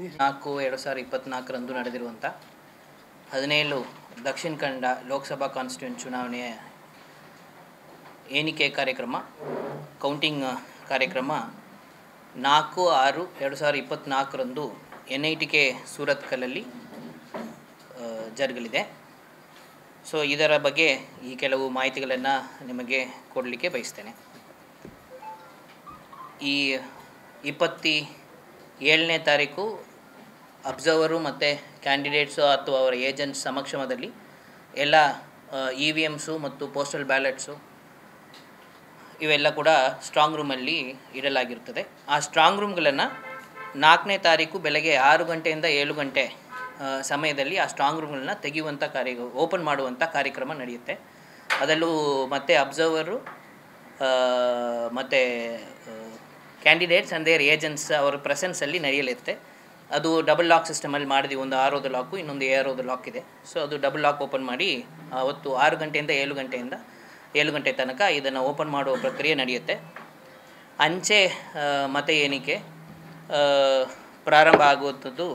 4/2024 ನಡೆದಿರುವಂಥ 17 Dakshina Kannada Lok Sabha constituency ಚುನಾವಣೆಯ ಎಣಿಕೆ ಕಾರ್ಯಕ್ರಮ ಕೌಂಟಿಂಗ್ ಕಾರ್ಯಕ್ರಮ 4/6/2024 NITK ಸೂರತ್ಕಲಲ್ಲಿ ಜರುಗಲಿದೆ. ಸೊ ಇದರ ಬಗ್ಗೆ ಈ ಕೆಲವು ಮಾಹಿತಿಗಳನ್ನು ನಿಮಗೆ ಕೊಡಲಿಕ್ಕೆ ಬಯಸ್ತೇನೆ. ಈ 27ನೇ ತಾರೀಕು ಅಬ್ಸರ್ವರು ಮತ್ತು ಕ್ಯಾಂಡಿಡೇಟ್ಸು ಅಥವಾ ಅವರ ಏಜೆಂಟ್ಸ್ ಸಮಕ್ಷಮದಲ್ಲಿ ಎಲ್ಲ EVMಸು ಮತ್ತು ಪೋಸ್ಟಲ್ ಬ್ಯಾಲೆಟ್ಸು ಇವೆಲ್ಲ ಕೂಡ ಸ್ಟ್ರಾಂಗ್ ರೂಮಲ್ಲಿ ಇಡಲಾಗಿರುತ್ತದೆ. ಆ ಸ್ಟ್ರಾಂಗ್ ರೂಮ್ಗಳನ್ನು 4ನೇ ತಾರೀಕು ಬೆಳಗ್ಗೆ 6 ಗಂಟೆಯಿಂದ 7 ಗಂಟೆ ಸಮಯದಲ್ಲಿ ಆ ಸ್ಟ್ರಾಂಗ್ ರೂಮ್ಗಳನ್ನ ತೆಗೆಯುವಂಥ ಓಪನ್ ಮಾಡುವಂಥ ಕಾರ್ಯಕ್ರಮ ನಡೆಯುತ್ತೆ. ಅದರಲ್ಲೂ ಮತ್ತು ಅಬ್ಸರ್ವರು ಮತ್ತು ಕ್ಯಾಂಡಿಡೇಟ್ಸ್ ಆ್ಯಂಡ್ ದೇರ್ ಏಜೆಂಟ್ಸ್ ಅವರ ಪ್ರೆಸೆನ್ಸಲ್ಲಿ ನಡೆಯಲಿರುತ್ತೆ. ಅದು ಡಬಲ್ ಲಾಕ್ ಸಿಸ್ಟಮಲ್ಲಿ ಮಾಡಿದ್ವಿ. ಒಂದು ಆರೋದು ಲಾಕು, ಇನ್ನೊಂದು ಏರೋದು ಲಾಕ್ ಇದೆ. ಸೊ ಅದು ಡಬಲ್ ಲಾಕ್ ಓಪನ್ ಮಾಡಿ ಅವತ್ತು 6 ಗಂಟೆಯಿಂದ 7 ಗಂಟೆ ತನಕ ಇದನ್ನು ಓಪನ್ ಮಾಡುವ ಪ್ರಕ್ರಿಯೆ ನಡೆಯುತ್ತೆ. ಅಂಚೆ ಮತ ಎಣಿಕೆ ಪ್ರಾರಂಭ ಆಗುವಂಥದ್ದು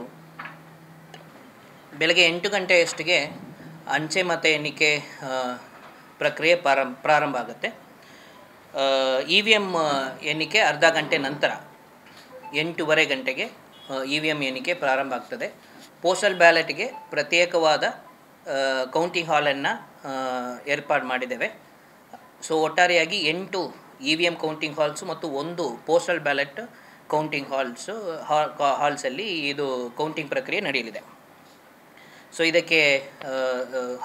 ಬೆಳಗ್ಗೆ 8 ಗಂಟೆಯಷ್ಟಿಗೆ ಅಂಚೆ ಮತ ಎಣಿಕೆ ಪ್ರಕ್ರಿಯೆ ಪ್ರಾರಂಭ ಆಗುತ್ತೆ. EVM ಎಣಿಕೆ ಅರ್ಧ ಗಂಟೆ ನಂತರ 8:15 ಗಂಟೆಗೆ EVM ಎಣಿಕೆ ಪ್ರಾರಂಭ ಆಗ್ತದೆ. ಪೋಸ್ಟಲ್ ಬ್ಯಾಲೆಟ್ಗೆ ಪ್ರತ್ಯೇಕವಾದ ಕೌಂಟಿಂಗ್ ಹಾಲನ್ನು ಏರ್ಪಾಡು ಮಾಡಿದ್ದೇವೆ. ಸೊ ಒಟ್ಟಾರೆಯಾಗಿ 8 EVM ಕೌಂಟಿಂಗ್ ಹಾಲ್ಸು ಮತ್ತು 1 ಪೋಸ್ಟಲ್ ಬ್ಯಾಲೆಟ್ ಕೌಂಟಿಂಗ್ ಹಾಲ್ಸಲ್ಲಿ ಇದು ಕೌಂಟಿಂಗ್ ಪ್ರಕ್ರಿಯೆ ನಡೆಯಲಿದೆ. ಸೊ ಇದಕ್ಕೆ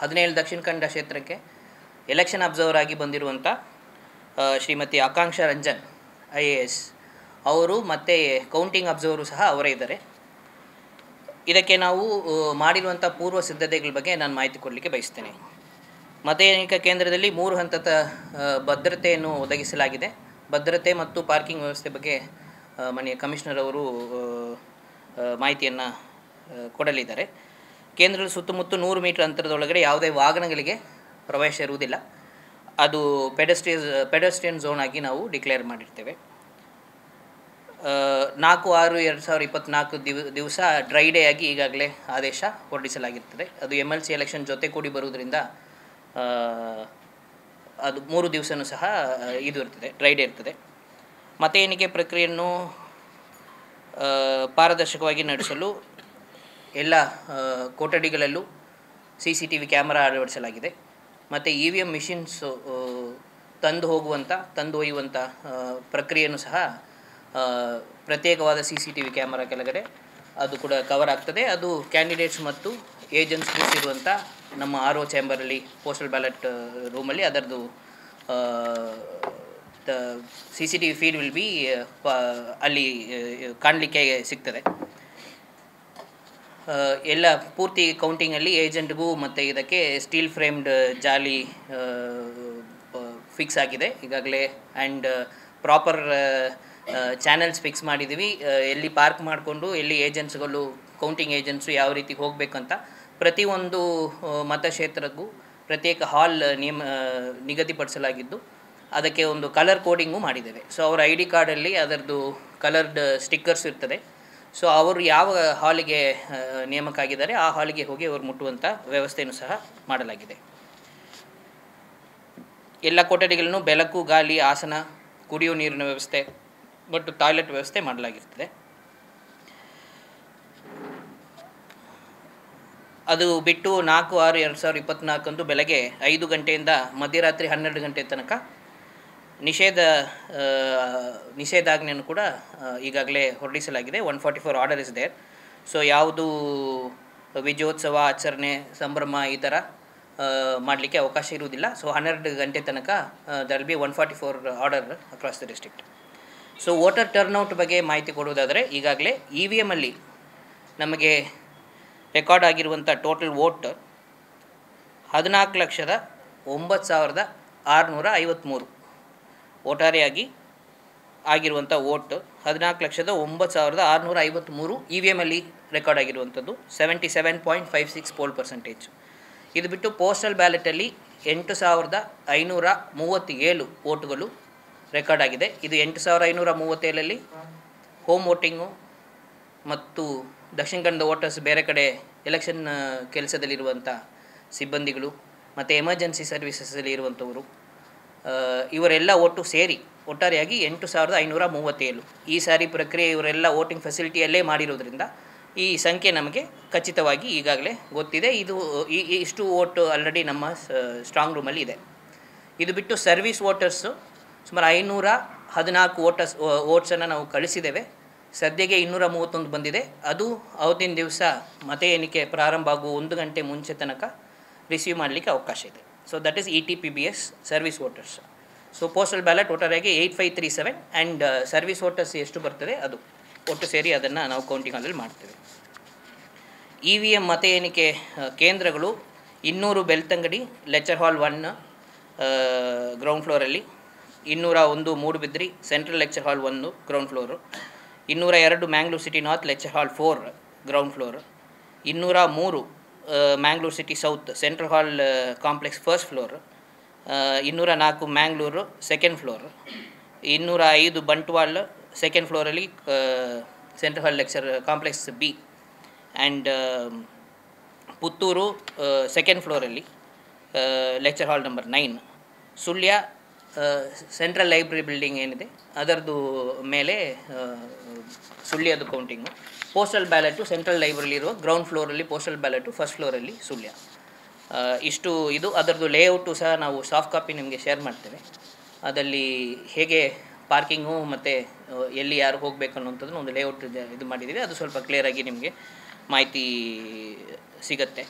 17 ದಕ್ಷಿಣ ಕನ್ನಡ ಕ್ಷೇತ್ರಕ್ಕೆ ಎಲೆಕ್ಷನ್ ಅಬ್ಸರ್ವರ್ ಆಗಿ ಬಂದಿರುವಂಥ ಶ್ರೀಮತಿ ಆಕಾಂಕ್ಷಾ ರಂಜನ್ IAS ಅವರು ಮತ್ತು ಕೌಂಟಿಂಗ್ ಅಬ್ಸರ್ವರು ಸಹ ಅವರೇ ಇದ್ದಾರೆ. ಇದಕ್ಕೆ ನಾವು ಮಾಡಿರುವಂಥ ಪೂರ್ವ ಸಿದ್ಧತೆಗಳ ಬಗ್ಗೆ ನಾನು ಮಾಹಿತಿ ಕೊಡಲಿಕ್ಕೆ ಬಯಸ್ತೇನೆ. ಮತ ಎಣಿಕಾ ಕೇಂದ್ರದಲ್ಲಿ 3 ಹಂತದ ಭದ್ರತೆಯನ್ನು ಒದಗಿಸಲಾಗಿದೆ. ಭದ್ರತೆ ಮತ್ತು ಪಾರ್ಕಿಂಗ್ ವ್ಯವಸ್ಥೆ ಬಗ್ಗೆ ಮಾನ್ಯ ಕಮಿಷನರ್ ಅವರು ಮಾಹಿತಿಯನ್ನು ಕೊಡಲಿದ್ದಾರೆ. ಕೇಂದ್ರದ ಸುತ್ತಮುತ್ತ 100 ಮೀಟರ್ ಅಂತರದೊಳಗಡೆ ಯಾವುದೇ ವಾಹನಗಳಿಗೆ ಪ್ರವೇಶ ಇರುವುದಿಲ್ಲ. ಅದು ಪೆಡೆಸ್ಟ್ರಿಯನ್ ಝೋನ್ ಆಗಿ ನಾವು ಡಿಕ್ಲೇರ್ ಮಾಡಿರ್ತೇವೆ. 4/6/2024 ದಿವಸ ಡ್ರೈ ಡೇ ಆಗಿ ಈಗಾಗಲೇ ಆದೇಶ ಹೊರಡಿಸಲಾಗಿರ್ತದೆ. ಅದು MLC ಎಲೆಕ್ಷನ್ ಜೊತೆ ಕೂಡಿ ಬರುವುದರಿಂದ ಅದು 3 ದಿವಸವೂ ಸಹ ಇದು ಇರ್ತದೆ, ಡ್ರೈ ಡೇ ಇರ್ತದೆ. ಮತ ಎಣಿಕೆ ಪ್ರಕ್ರಿಯೆಯನ್ನು ಪಾರದರ್ಶಕವಾಗಿ ನಡೆಸಲು ಎಲ್ಲ ಕೊಠಡಿಗಳಲ್ಲೂ CCTV ಕ್ಯಾಮರಾ ಅಳವಡಿಸಲಾಗಿದೆ. ಮತ್ತು EVM ಮಿಷಿನ್ಸು ತಂದು ಒಯ್ಯುವಂಥ ಪ್ರಕ್ರಿಯೆಯೂ ಸಹ ಪ್ರತ್ಯೇಕವಾದ CCTV ಕ್ಯಾಮರಾ ಕೆಳಗಡೆ ಅದು ಕೂಡ ಕವರ್ ಆಗ್ತದೆ. ಅದು ಕ್ಯಾಂಡಿಡೇಟ್ಸ್ ಮತ್ತು ಏಜೆಂಟ್ಸ್ ಕೂರಿಸಿರುವಂಥ ನಮ್ಮ RO ಚಾಂಬರಲ್ಲಿ ಪೋಸ್ಟಲ್ ಬ್ಯಾಲೆಟ್ ರೂಮಲ್ಲಿ ಅದರದ್ದು CCTV ಫೀಡ್ ವಿಲ್ ಬಿ ಅಲ್ಲಿ ಕಾಣಲಿಕ್ಕೆ ಸಿಗ್ತದೆ. ಎಲ್ಲ ಪೂರ್ತಿ ಕೌಂಟಿಂಗಲ್ಲಿ ಏಜೆಂಟ್ಗೂ ಮತ್ತು ಇದಕ್ಕೆ ಸ್ಟೀಲ್ ಫ್ರೇಮ್ಡ್ ಜಾಲಿ ಫಿಕ್ಸ್ ಆಗಿದೆ ಈಗಾಗಲೇ. ಆ್ಯಂಡ್ ಪ್ರಾಪರ್ ಚಾನೆಲ್ಸ್ ಫಿಕ್ಸ್ ಮಾಡಿದ್ದೀವಿ. ಎಲ್ಲಿ ಪಾರ್ಕ್ ಮಾಡಿಕೊಂಡು ಎಲ್ಲಿ ಏಜೆಂಟ್ಸ್ಗಳು ಕೌಂಟಿಂಗ್ ಏಜೆಂಟ್ಸು ಯಾವ ರೀತಿ ಹೋಗಬೇಕಂತ ಪ್ರತಿಯೊಂದು ಮತಕ್ಷೇತ್ರಕ್ಕೂ ಪ್ರತ್ಯೇಕ ಹಾಲ್ ನಿಗದಿಪಡಿಸಲಾಗಿದ್ದು ಅದಕ್ಕೆ ಒಂದು ಕಲರ್ ಕೋಡಿಂಗು ಮಾಡಿದ್ದೇವೆ. ಸೊ ಅವರ ID ಕಾರ್ಡಲ್ಲಿ ಅದರದ್ದು ಕಲರ್ಡ್ ಸ್ಟಿಕ್ಕರ್ಸ್ ಇರ್ತದೆ. ಸೊ ಅವರು ಯಾವ ಹಾಲಿಗೆ ನೇಮಕ ಆಗಿದ್ದಾರೆ ಆ ಹಾಲಿಗೆ ಹೋಗಿ ಅವರು ಮುಟ್ಟುವಂಥ ವ್ಯವಸ್ಥೆಯೂ ಸಹ ಮಾಡಲಾಗಿದೆ. ಎಲ್ಲ ಕೊಠಡಿಗಳನ್ನು ಬೆಳಕು, ಗಾಳಿ, ಆಸನ, ಕುಡಿಯುವ ನೀರಿನ ವ್ಯವಸ್ಥೆ ಮತ್ತು ಟಾಯ್ಲೆಟ್ ವ್ಯವಸ್ಥೆ ಮಾಡಲಾಗಿರ್ತದೆ. ಅದು ಬಿಟ್ಟು 4/6/2024 ಬೆಳಗ್ಗೆ 5 ಗಂಟೆಯಿಂದ ಮಧ್ಯರಾತ್ರಿ 12 ಗಂಟೆ ತನಕ ನಿಷೇಧಾಜ್ಞೆಯನ್ನು ಕೂಡ ಈಗಾಗಲೇ ಹೊರಡಿಸಲಾಗಿದೆ. 144 ಆರ್ಡರ್ ಇಸ್ ದೇರ್. ಸೊ ಯಾವುದು ವಿಜಯೋತ್ಸವ ಆಚರಣೆ, ಸಂಭ್ರಮ ಈ ಥರ ಮಾಡಲಿಕ್ಕೆ ಅವಕಾಶ ಇರುವುದಿಲ್ಲ. ಸೊ 12 ಗಂಟೆ ತನಕ there be 144 order across the district. So voter turnout ಬಗ್ಗೆ ಮಾಹಿತಿ ಕೊಡುವುದಾದರೆ ಈಗಾಗಲೇ EVMಲ್ಲಿ ನಮಗೆ ರೆಕಾರ್ಡ್ ಆಗಿರುವಂಥ ಟೋಟಲ್ ವೋಟ್ 14,09,653 ಒಟ್ಟಾರೆಯಾಗಿ ಆಗಿರುವಂಥ ವೋಟ್ 14,09,653 EVMಲ್ಲಿ ರೆಕಾರ್ಡ್ ಆಗಿರುವಂಥದ್ದು 77.56 ಪೋಲ್ ಪರ್ಸೆಂಟೇಜ್. ಇದು ಬಿಟ್ಟು ಪೋಸ್ಟಲ್ ಬ್ಯಾಲೆಟಲ್ಲಿ 8,537 ವೋಟುಗಳು ರೆಕಾರ್ಡ್ ಆಗಿದೆ. ಇದು 8,537ರಲ್ಲಿ ಹೋಮ್ ವೋಟಿಂಗು ಮತ್ತು ದಕ್ಷಿಣ ಕನ್ನಡ ವೋಟರ್ಸ್ ಬೇರೆ ಕಡೆ ಎಲೆಕ್ಷನ್ ಕೆಲಸದಲ್ಲಿರುವಂಥ ಸಿಬ್ಬಂದಿಗಳು ಮತ್ತು ಎಮರ್ಜೆನ್ಸಿ ಸರ್ವಿಸಸಲ್ಲಿ ಇರುವಂಥವರು ಇವರೆಲ್ಲ ಒಟ್ಟು ಸೇರಿ ಒಟ್ಟಾರೆಯಾಗಿ 8,537. ಈ ಸಾರಿ ಪ್ರಕ್ರಿಯೆ ಇವರೆಲ್ಲ ವೋಟಿಂಗ್ ಫೆಸಿಲಿಟಿಯಲ್ಲೇ ಮಾಡಿರೋದ್ರಿಂದ ಈ ಸಂಖ್ಯೆ ನಮಗೆ ಖಚಿತವಾಗಿ ಈಗಾಗಲೇ ಗೊತ್ತಿದೆ. ಇಷ್ಟು ವೋಟ್ ಆಲ್ರೆಡಿ ನಮ್ಮ ಸ್ಟ್ರಾಂಗ್ ರೂಮಲ್ಲಿ ಇದೆ. ಇದು ಬಿಟ್ಟು ಸರ್ವಿಸ್ ವೋಟರ್ಸು ಸುಮಾರು 514 ವೋಟ್ಸನ್ನು ನಾವು ಕಳಿಸಿದ್ದೇವೆ. ಸದ್ಯಕ್ಕೆ 231 ಬಂದಿದೆ. ಅದು ಅವತ್ತಿನ ದಿವಸ ಮತ ಎಣಿಕೆ ಪ್ರಾರಂಭ ಆಗುವ 1 ಗಂಟೆ ಮುಂಚೆ ತನಕ ರಿಸೀವ್ ಮಾಡಲಿಕ್ಕೆ ಅವಕಾಶ ಇದೆ. So that is ETPBS service voters. So postal ballot ಒಟ್ಟಾರೆಯಾಗಿ 8537 ಆ್ಯಂಡ್ ಸರ್ವಿಸ್ ವೋಟರ್ಸ್ ಎಷ್ಟು ಬರ್ತದೆ ಅದು ಒಟ್ಟು ಸೇರಿ ಅದನ್ನು ನಾವು ಕೌಂಟಿಂಗ್ ಹಾಲಲ್ಲಿ ಮಾಡ್ತೇವೆ. EVM ಮತ ಎಣಿಕೆ ಕೇಂದ್ರಗಳು 200 ಬೆಳ್ತಂಗಡಿ ಲೆಕ್ಚರ್ ಹಾಲ್ 1 ಗ್ರೌಂಡ್ ಫ್ಲೋರಲ್ಲಿ, 201 Moodbidri central lecture hall 1 ground floor, 202 Mangalore city north lecture hall 4 ground floor, 203 Mangalore city south central hall complex first floor, 204 Mangalore second floor, 205 Bantwal second ಫ್ಲೋರಲ್ಲಿ central hall lecture complex B, and Puttur second ಫ್ಲೋರಲ್ಲಿ lecture hall number 9, Sullia central library building ಏನಿದೆ ಅದರದ್ದು ಮೇಲೆ ಸುಳ್ಯದು counting. Postal ballot central library ಇರುವ ground ಫ್ಲೋರಲ್ಲಿ postal ಬ್ಯಾಲೆಟು, first ಫ್ಲೋರಲ್ಲಿ Sullia. ಇಷ್ಟು ಇದು ಅದರದ್ದು ಲೇಔಟು ಸಹ ನಾವು ಸಾಫ್ಟ್ ಕಾಪಿ ನಿಮಗೆ ಶೇರ್ ಮಾಡ್ತೇವೆ. ಅದರಲ್ಲಿ ಹೇಗೆ ಪಾರ್ಕಿಂಗು ಮತ್ತು ಎಲ್ಲಿ ಯಾರು ಹೋಗಬೇಕು ಅನ್ನೋಂಥದ್ದನ್ನು ಒಂದು ಲೇಔಟ್ ಇದು ಮಾಡಿದ್ದೀವಿ. ಅದು ಸ್ವಲ್ಪ ಕ್ಲಿಯರಾಗಿ ನಿಮಗೆ ಮಾಹಿತಿ ಸಿಗುತ್ತೆ.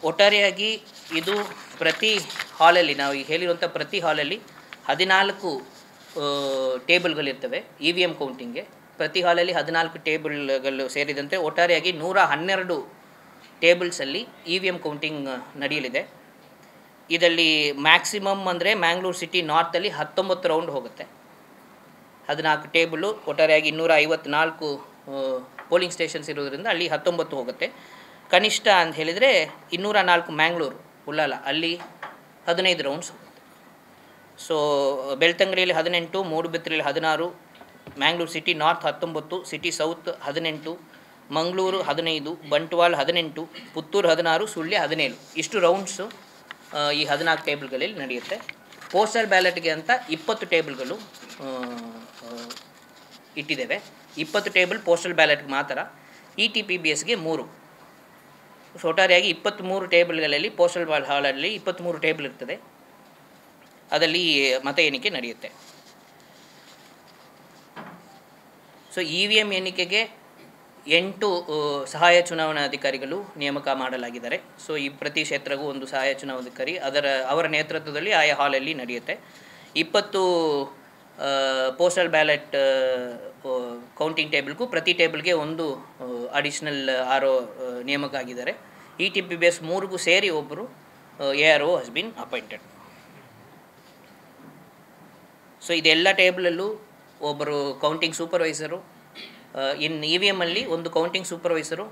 ಒಟ್ಟಾರೆಯಾಗಿ ಇದು ಪ್ರತಿ ಹಾಲಲ್ಲಿ ನಾವು ಈಗ ಹೇಳಿರುವಂಥ ಪ್ರತಿ ಹಾಲಲ್ಲಿ 14 ಟೇಬಲ್ಗಳಿರ್ತವೆ EVM ಕೌಂಟಿಂಗ್ಗೆ. ಪ್ರತಿ ಹಾಲಲ್ಲಿ 14 ಟೇಬಲ್ಗಳು ಸೇರಿದಂತೆ ಒಟ್ಟಾರೆಯಾಗಿ 112 ಟೇಬಲ್ಸಲ್ಲಿ EVM ಕೌಂಟಿಂಗ್ ನಡೆಯಲಿದೆ. ಇದರಲ್ಲಿ ಮ್ಯಾಕ್ಸಿಮಮ್ ಅಂದರೆ ಮ್ಯಾಂಗ್ಳೂರ್ ಸಿಟಿ ನಾರ್ತಲ್ಲಿ 19 ರೌಂಡ್ ಹೋಗುತ್ತೆ. 14 ಟೇಬಲು ಒಟ್ಟಾರೆಯಾಗಿ 254 ಪೋಲಿಂಗ್ ಸ್ಟೇಷನ್ಸ್ ಇರೋದ್ರಿಂದ ಅಲ್ಲಿ 19 ಹೋಗುತ್ತೆ. ಕನಿಷ್ಠ ಅಂತ ಹೇಳಿದರೆ 204 ಮ್ಯಾಂಗ್ಳೂರು ಉಳ್ಳಾಲ ಅಲ್ಲಿ 15 ರೌಂಡ್ಸ್ ಹೋಗುತ್ತೆ. ಸೊ ಬೆಳ್ತಂಗಡಿಯಲ್ಲಿ 18, ಮೂಡುಬಿದ್ರೆಯಲ್ಲಿ 16, Mangalore city north 19, city south 18, Mangaluru 15, Bantwal 18, Puttur 16, Sullia 17. ಇಷ್ಟು ರೌಂಡ್ಸು ಈ 14 ಟೇಬಲ್ಗಳಲ್ಲಿ ನಡೆಯುತ್ತೆ. ಪೋಸ್ಟಲ್ ಬ್ಯಾಲೆಟ್ಗೆ ಅಂತ 20 ಟೇಬಲ್ಗಳು ಇಟ್ಟಿದ್ದೇವೆ. 20 ಟೇಬಲ್ ಪೋಸ್ಟಲ್ ಬ್ಯಾಲೆಟ್ಗೆ ಮಾತ್ರ. ETPBSಗೆ 3. ಸೊ ಒಟ್ಟಾರೆಯಾಗಿ 23 ಟೇಬಲ್ಗಳಲ್ಲಿ ಪೋಸ್ಟಲ್ ಹಾಲಲ್ಲಿ 23 ಟೇಬಲ್ ಇರ್ತದೆ. ಅದರಲ್ಲಿ ಮತ ಎಣಿಕೆ ನಡೆಯುತ್ತೆ. ಸೊ EVM ಎಣಿಕೆಗೆ 8 ಸಹಾಯ ಚುನಾವಣಾಧಿಕಾರಿಗಳು ನೇಮಕ ಮಾಡಲಾಗಿದ್ದಾರೆ. ಸೊ ಈ ಪ್ರತಿ ಕ್ಷೇತ್ರಗೂ ಒಂದು ಸಹಾಯ ಚುನಾವಣಾಧಿಕಾರಿ ಅವರ ನೇತೃತ್ವದಲ್ಲಿ ಆಯಾ ಹಾಲಲ್ಲಿ ನಡೆಯುತ್ತೆ. 20 ಪೋಸ್ಟಲ್ ಬ್ಯಾಲೆಟ್ ಕೌಂಟಿಂಗ್ ಟೇಬಲ್ಗೂ ಪ್ರತಿ ಟೇಬಲ್ಗೆ ಒಂದು ಅಡಿಷ್ನಲ್ RO ನೇಮಕ ಆಗಿದ್ದಾರೆ. ETPBS 3ಗೂ ಸೇರಿ ಒಬ್ಬರು ARO has been appointed. So ಇದೆಲ್ಲ ಟೇಬಲಲ್ಲೂ ಒಬ್ಬರು ಕೌಂಟಿಂಗ್ ಸೂಪರ್ವೈಸರು, EVM ಅಲ್ಲಿ ಒಂದು ಕೌಂಟಿಂಗ್ ಸೂಪರ್ವೈಸರು,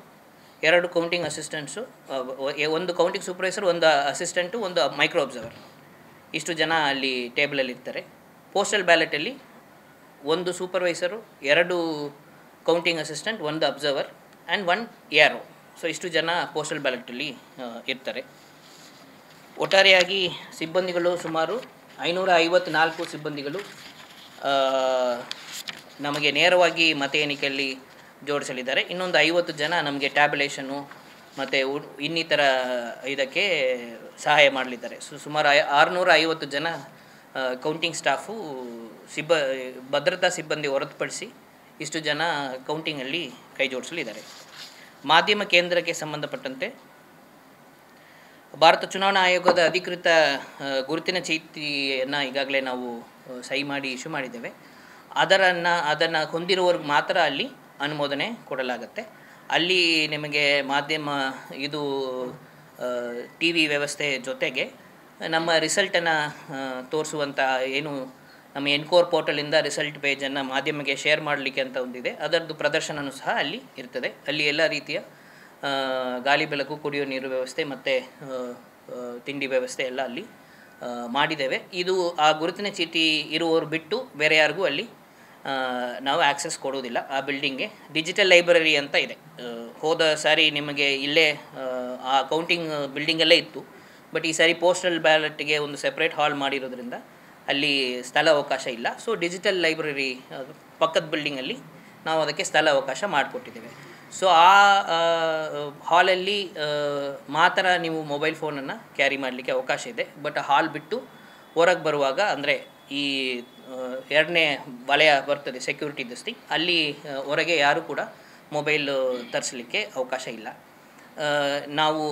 2 ಕೌಂಟಿಂಗ್ ಅಸಿಸ್ಟೆಂಟ್ಸು, ಒಂದು ಕೌಂಟಿಂಗ್ ಸೂಪರ್ವೈಸರ್, ಒಂದು ಅಸಿಸ್ಟೆಂಟು, ಒಂದು ಮೈಕ್ರೋ ಅಬ್ಸರ್ವರ್. ಇಷ್ಟು ಜನ ಅಲ್ಲಿ ಟೇಬಲಲ್ಲಿ ಇರ್ತಾರೆ. ಪೋಸ್ಟಲ್ ಬ್ಯಾಲೆಟಲ್ಲಿ 1 supervisor, 2 counting assistant, 1 observer and 1 ARO. So ಇಷ್ಟು ಜನ ಪೋಸ್ಟಲ್ ಬ್ಯಾಲೆಟಲ್ಲಿ ಇರ್ತಾರೆ. ಒಟ್ಟಾರೆಯಾಗಿ ಸಿಬ್ಬಂದಿಗಳು ಸುಮಾರು 554 ಸಿಬ್ಬಂದಿಗಳು ನಮಗೆ ನೇರವಾಗಿ ಮತ ಎಣಿಕೆಯಲ್ಲಿ ಜೋಡಿಸಲಿದ್ದಾರೆ. ಇನ್ನೊಂದು 50 ಜನ ನಮಗೆ ಟ್ಯಾಬ್ಯುಲೇಷನು ಮತ್ತು ಇನ್ನಿತರ ಇದಕ್ಕೆ ಸಹಾಯ ಮಾಡಲಿದ್ದಾರೆ. ಸುಮಾರು 650 ಜನ ಕೌಂಟಿಂಗ್ ಸ್ಟಾಫು ಭದ್ರತಾ ಸಿಬ್ಬಂದಿ ಹೊರತುಪಡಿಸಿ ಇಷ್ಟು ಜನ ಕೌಂಟಿಂಗಲ್ಲಿ ಕೈ ಜೋಡಿಸಲಿದ್ದಾರೆ. ಮಾಧ್ಯಮ ಕೇಂದ್ರಕ್ಕೆ ಸಂಬಂಧಪಟ್ಟಂತೆ ಭಾರತ ಚುನಾವಣಾ ಆಯೋಗದ ಅಧಿಕೃತ ಗುರುತಿನ ಚೀಟಿಯನ್ನು ಈಗಾಗಲೇ ನಾವು ಸಹಿ ಮಾಡಿ ಇಶ್ಯೂ ಮಾಡಿದ್ದೇವೆ. ಅದನ್ನು ಹೊಂದಿರುವವ್ರಿಗೆ ಮಾತ್ರ ಅಲ್ಲಿ ಅನುಮೋದನೆ ಕೊಡಲಾಗುತ್ತೆ. ಅಲ್ಲಿ ನಿಮಗೆ ಮಾಧ್ಯಮ ಇದು TV ವ್ಯವಸ್ಥೆ ಜೊತೆಗೆ ನಮ್ಮ ರಿಸಲ್ಟನ್ನು ತೋರಿಸುವಂಥ ಏನು ನಮ್ಮ ಎನ್ಕೋರ್ ಪೋರ್ಟಲಿಂದ ರಿಸಲ್ಟ್ ಪೇಜನ್ನು ಮಾಧ್ಯಮಕ್ಕೆ ಶೇರ್ ಮಾಡಲಿಕ್ಕೆ ಅಂತ ಒಂದಿದೆ, ಅದರದ್ದು ಪ್ರದರ್ಶನವೂ ಸಹ ಅಲ್ಲಿ ಇರ್ತದೆ. ಅಲ್ಲಿ ಎಲ್ಲ ರೀತಿಯ ಗಾಳಿ ಬೆಳಕು, ಕುಡಿಯೋ ನೀರು ವ್ಯವಸ್ಥೆ ಮತ್ತು ತಿಂಡಿ ವ್ಯವಸ್ಥೆ ಎಲ್ಲ ಅಲ್ಲಿ ಮಾಡಿದ್ದೇವೆ. ಇದು ಆ ಗುರುತಿನ ಚೀಟಿ ಇರುವವರು ಬಿಟ್ಟು ಬೇರೆ ಯಾರಿಗೂ ಅಲ್ಲಿ ನಾವು ಆ್ಯಕ್ಸೆಸ್ ಕೊಡೋದಿಲ್ಲ ಆ ಬಿಲ್ಡಿಂಗ್ಗೆ. ಡಿಜಿಟಲ್ ಲೈಬ್ರರಿ ಅಂತ ಇದೆ. ಹೋದ ಸಾರಿ ನಿಮಗೆ ಇಲ್ಲೇ ಆ ಕೌಂಟಿಂಗ್ ಬಿಲ್ಡಿಂಗಲ್ಲೇ ಇತ್ತು. ಬಟ್ ಈ ಸಾರಿ ಪೋಸ್ಟಲ್ ಬ್ಯಾಲೆಟ್ಗೆ ಒಂದು ಸೆಪ್ರೇಟ್ ಹಾಲ್ ಮಾಡಿರೋದ್ರಿಂದ ಅಲ್ಲಿ ಸ್ಥಳ ಅವಕಾಶ ಇಲ್ಲ. ಸೊ ಡಿಜಿಟಲ್ ಲೈಬ್ರರಿ ಪಕ್ಕದ ಬಿಲ್ಡಿಂಗಲ್ಲಿ ನಾವು ಅದಕ್ಕೆ ಸ್ಥಳ ಅವಕಾಶ ಮಾಡಿಕೊಟ್ಟಿದ್ದೇವೆ. ಸೊ ಆ ಹಾಲಲ್ಲಿ ಮಾತ್ರ ನೀವು ಮೊಬೈಲ್ ಫೋನನ್ನು ಕ್ಯಾರಿ ಮಾಡಲಿಕ್ಕೆ ಅವಕಾಶ ಇದೆ. ಬಟ್ ಆ ಹಾಲ್ ಬಿಟ್ಟು ಹೊರಗೆ ಬರುವಾಗ, ಅಂದರೆ ಈ ಎರಡನೇ ವಲಯ ಬರ್ತದೆ ಸೆಕ್ಯೂರಿಟಿ ದಸ್ತಿ, ಅಲ್ಲಿ ಹೊರಗೆ ಯಾರೂ ಕೂಡ ಮೊಬೈಲ್ ತರಿಸಲಿಕ್ಕೆ ಅವಕಾಶ ಇಲ್ಲ. ನಾವು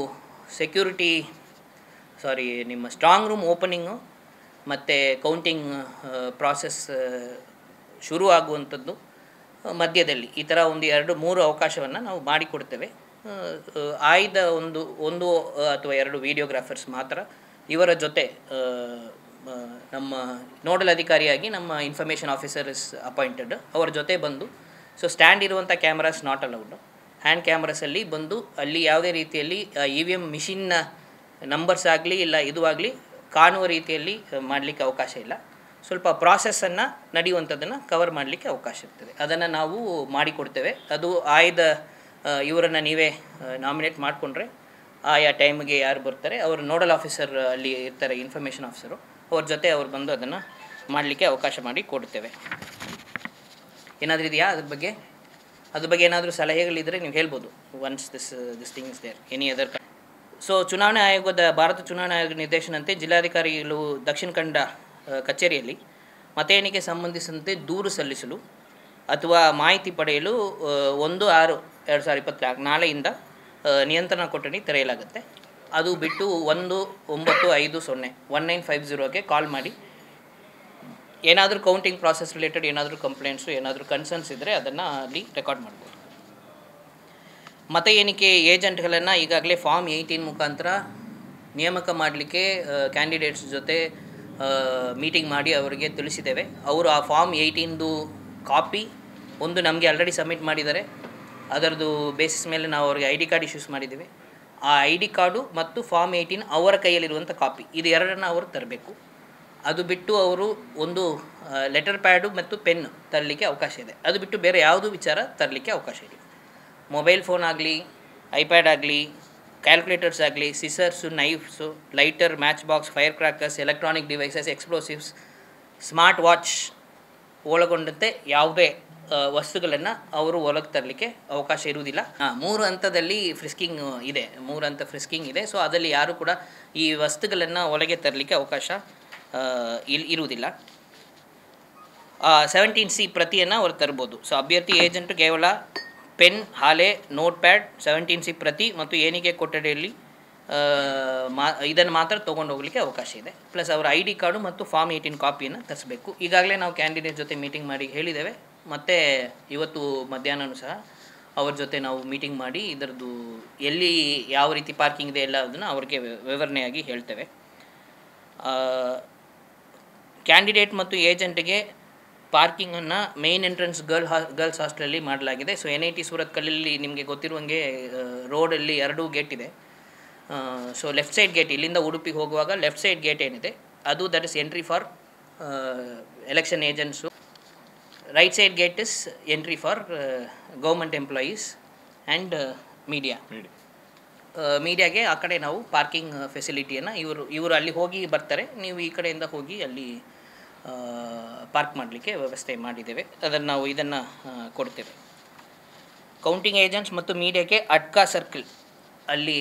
ನಿಮ್ಮ ಸ್ಟ್ರಾಂಗ್ ರೂಮ್ ಓಪನಿಂಗು ಮತ್ತು ಕೌಂಟಿಂಗ್ ಪ್ರಾಸೆಸ್ ಶುರು ಆಗುವಂಥದ್ದು ಮಧ್ಯದಲ್ಲಿ ಈ ಥರ ಒಂದು 2-3 ಅವಕಾಶವನ್ನು ನಾವು ಮಾಡಿಕೊಡ್ತೇವೆ. ಆಯ್ದ ಒಂದು ಅಥವಾ 2 ವಿಡಿಯೋಗ್ರಾಫರ್ಸ್ ಮಾತ್ರ ಇವರ ಜೊತೆ ನಮ್ಮ ನೋಡಲ್ ಅಧಿಕಾರಿಯಾಗಿ ನಮ್ಮ ಇನ್ಫಾರ್ಮೇಷನ್ ಆಫೀಸರ್ ಇಸ್ ಅಪಾಯಿಂಟೆಡ್, ಅವರ ಜೊತೆ ಬಂದು, ಸೊ ಸ್ಟ್ಯಾಂಡ್ ಇರುವಂಥ ಕ್ಯಾಮ್ರಾಸ್ ನಾಟ್ ಅಲೌಡ್. ಹ್ಯಾಂಡ್ ಕ್ಯಾಮ್ರಾಸಲ್ಲಿ ಬಂದು ಅಲ್ಲಿ ಯಾವುದೇ ರೀತಿಯಲ್ಲಿ EVM ಮಿಷಿನ್ನ ನಂಬರ್ಸ್ ಆಗಲಿ ಇಲ್ಲ ಇದು ಆಗಲಿ ಕಾಣುವ ರೀತಿಯಲ್ಲಿ ಮಾಡಲಿಕ್ಕೆ ಅವಕಾಶ ಇಲ್ಲ. ಸ್ವಲ್ಪ ಪ್ರಾಸೆಸ್ಸನ್ನು ನಡೆಯುವಂಥದ್ದನ್ನು ಕವರ್ ಮಾಡಲಿಕ್ಕೆ ಅವಕಾಶ ಇರ್ತದೆ. ಅದನ್ನು ನಾವು ಮಾಡಿಕೊಡ್ತೇವೆ. ಅದು ಆಯ್ದ ಇವರನ್ನು ನೀವೇ ನಾಮಿನೇಟ್ ಮಾಡಿಕೊಂಡ್ರೆ ಆಯಾ ಟೈಮ್ಗೆ ಯಾರು ಬರ್ತಾರೆ ಅವರು ನೋಡಲ್ ಆಫೀಸರ್ ಅಲ್ಲಿ ಇರ್ತಾರೆ, ಇನ್ಫಾರ್ಮೇಷನ್ ಆಫೀಸರು, ಅವ್ರ ಜೊತೆ ಅವ್ರು ಬಂದು ಅದನ್ನು ಮಾಡಲಿಕ್ಕೆ ಅವಕಾಶ ಮಾಡಿ ಕೊಡ್ತೇವೆ. ಏನಾದರೂ ಇದೆಯಾ ಅದ್ರ ಬಗ್ಗೆ ಏನಾದರೂ ಸಲಹೆಗಳಿದ್ದರೆ ನೀವು ಹೇಳ್ಬೋದು. Once this thing is there any other. So ಭಾರತ ಚುನಾವಣಾ ಆಯೋಗ ನಿರ್ದೇಶನಂತೆ ಜಿಲ್ಲಾಧಿಕಾರಿಗಳು ದಕ್ಷಿಣ ಕನ್ನಡ ಕಚೇರಿಯಲ್ಲಿ ಮತ ಎಣಿಕೆ ಸಂಬಂಧಿಸಿದಂತೆ ದೂರು ಸಲ್ಲಿಸಲು ಅಥವಾ ಮಾಹಿತಿ ಪಡೆಯಲು 1/6/2024 ನಾಳೆಯಿಂದ ನಿಯಂತ್ರಣ ಕೊಠಡಿ ತೆರೆಯಲಾಗುತ್ತೆ. ಅದು ಬಿಟ್ಟು 1950 ಕಾಲ್ ಮಾಡಿ ಏನಾದರೂ ಕೌಂಟಿಂಗ್ ಪ್ರಾಸೆಸ್ ರಿಲೇಟೆಡ್ ಏನಾದರೂ ಕಂಪ್ಲೇಂಟ್ಸು ಏನಾದರೂ ಕನ್ಸರ್ನ್ಸ್ ಇದ್ದರೆ ಅದನ್ನು ಅಲ್ಲಿ ರೆಕಾರ್ಡ್ ಮಾಡ್ಬೋದು. ಮತ ಎಣಿಕೆ ಏಜೆಂಟ್ಗಳನ್ನು ಈಗಾಗಲೇ ಫಾರ್ಮ್ 18 ಮುಖಾಂತರ ನೇಮಕ ಮಾಡಲಿಕ್ಕೆ ಕ್ಯಾಂಡಿಡೇಟ್ಸ್ ಜೊತೆ ಮೀಟಿಂಗ್ ಮಾಡಿ ಅವರಿಗೆ ತಿಳಿಸಿದ್ದೇವೆ. ಅವರು ಆ ಫಾರ್ಮ್ 18ದು ಕಾಪಿ ನಮಗೆ ಆಲ್ರೆಡಿ ಸಬ್ಮಿಟ್ ಮಾಡಿದ್ದಾರೆ. ಅದರದ್ದು ಬೇಸಿಸ್ ಮೇಲೆ ನಾವು ಅವರಿಗೆ ID ಕಾರ್ಡ್ ಇಶ್ಯೂಸ್ ಮಾಡಿದ್ದೀವಿ. ಆ ID ಕಾರ್ಡು ಮತ್ತು ಫಾರ್ಮ್ 18 ಅವರ ಕೈಯಲ್ಲಿರುವಂಥ ಕಾಪಿ, ಇದು ಎರಡನ್ನು ಅವರು ತರಬೇಕು. ಅದು ಬಿಟ್ಟು ಅವರು ಒಂದು ಲೆಟರ್ ಪ್ಯಾಡು ಮತ್ತು ಪೆನ್ ತರಲಿಕ್ಕೆ ಅವಕಾಶ ಇದೆ. ಅದು ಬಿಟ್ಟು ಬೇರೆ ಯಾವುದೂ ವಿಚಾರ ತರಲಿಕ್ಕೆ ಅವಕಾಶ ಇಲ್ಲ. ಮೊಬೈಲ್ ಫೋನ್ ಆಗಲಿ, ಐಪ್ಯಾಡ್ ಆಗಲಿ, ಕ್ಯಾಲ್ಕುಲೇಟರ್ಸ್ ಆಗಲಿ, scissors, knives, lighter, match box, fire crackers, electronic devices, explosives, smart watch ಒಳಗೊಂಡಂತೆ ಯಾವುದೇ ವಸ್ತುಗಳನ್ನು ಅವರು ಒಳಗೆ ತರಲಿಕ್ಕೆ ಅವಕಾಶ ಇರುವುದಿಲ್ಲ. 3 ಹಂತದಲ್ಲಿ ಫ್ರಿಸ್ಕಿಂಗ್ ಇದೆ. 3 ಹಂತ ಫ್ರಿಸ್ಕಿಂಗ್ ಇದೆ. ಸೊ ಅದರಲ್ಲಿ ಯಾರೂ ಕೂಡ ಈ ವಸ್ತುಗಳನ್ನು ಒಳಗೆ ತರಲಿಕ್ಕೆ ಅವಕಾಶ ಇರುವುದಿಲ್ಲ. 17C ಪ್ರತಿಯನ್ನು ಅವರು ತರ್ಬೋದು. ಸೊ ಅಭ್ಯರ್ಥಿ ಏಜೆಂಟು ಕೇವಲ ಪೆನ್, ಹಾಲೆ, ನೋಟ್ ಪ್ಯಾಡ್, 17C ಪ್ರತಿ ಮತ್ತು ಎಣಿಕೆ ಕೊಠಡಿಯಲ್ಲಿ ಇದನ್ನು ಮಾತ್ರ ತೊಗೊಂಡು ಹೋಗಲಿಕ್ಕೆ ಅವಕಾಶ ಇದೆ. ಪ್ಲಸ್ ಅವರ ID ಕಾರ್ಡು ಮತ್ತು ಫಾರ್ಮ್ 18 ಕಾಪಿಯನ್ನು ತರಿಸಬೇಕು. ಈಗಾಗಲೇ ನಾವು ಕ್ಯಾಂಡಿಡೇಟ್ ಜೊತೆ ಮೀಟಿಂಗ್ ಮಾಡಿ ಹೇಳಿದ್ದೇವೆ. ಮತ್ತು ಇವತ್ತು ಮಧ್ಯಾಹ್ನವೂ ಸಹ ಅವ್ರ ಜೊತೆ ನಾವು ಮೀಟಿಂಗ್ ಮಾಡಿ ಇದರದ್ದು ಎಲ್ಲಿ ಯಾವ ರೀತಿ ಪಾರ್ಕಿಂಗ್ ಇದೆ ಎಲ್ಲ ಅದನ್ನು ಅವ್ರಿಗೆ ವಿವರಣೆಯಾಗಿ ಹೇಳ್ತೇವೆ. ಕ್ಯಾಂಡಿಡೇಟ್ ಮತ್ತು ಏಜೆಂಟ್ಗೆ ಪಾರ್ಕಿಂಗನ್ನು ಮೇನ್ ಎಂಟ್ರೆನ್ಸ್ ಗರ್ಲ್ಸ್ ಹಾಸ್ಟೆಲಲ್ಲಿ ಮಾಡಲಾಗಿದೆ. ಸೊ NIT ಸೂರತ್ ಕಲ್ಲಲ್ಲಿ ನಿಮಗೆ ಗೊತ್ತಿರುವಂಗೆ ರೋಡಲ್ಲಿ 2 ಗೇಟ್ ಇದೆ. ಸೊ ಲೆಫ್ಟ್ ಸೈಡ್ ಗೇಟ್, ಇಲ್ಲಿಂದ ಉಡುಪಿಗೆ ಹೋಗುವಾಗ ಲೆಫ್ಟ್ ಸೈಡ್ ಗೇಟ್ ಏನಿದೆ ಅದು that is entry for election agents. Right side gate is entry for government employees and ಮೀಡಿಯಾಗೆ ಆ ಕಡೆ ನಾವು ಪಾರ್ಕಿಂಗ್ ಫೆಸಿಲಿಟಿಯನ್ನು ಇವರು ಅಲ್ಲಿ ಹೋಗಿ ಬರ್ತಾರೆ, ನೀವು ಈ ಕಡೆಯಿಂದ ಹೋಗಿ ಅಲ್ಲಿ ಪಾರ್ಕ್ ಮಾಡಲಿಕ್ಕೆ ವ್ಯವಸ್ಥೆ ಮಾಡಿದ್ದೇವೆ. ಅದನ್ನು ನಾವು ಇದನ್ನು ಕೊಡ್ತೇವೆ. ಕೌಂಟಿಂಗ್ ಏಜೆಂಟ್ಸ್ ಮತ್ತು ಮೀಡಿಯಾಕ್ಕೆ ಅಟ್ಕಾ ಸರ್ಕಲ್, ಅಲ್ಲಿ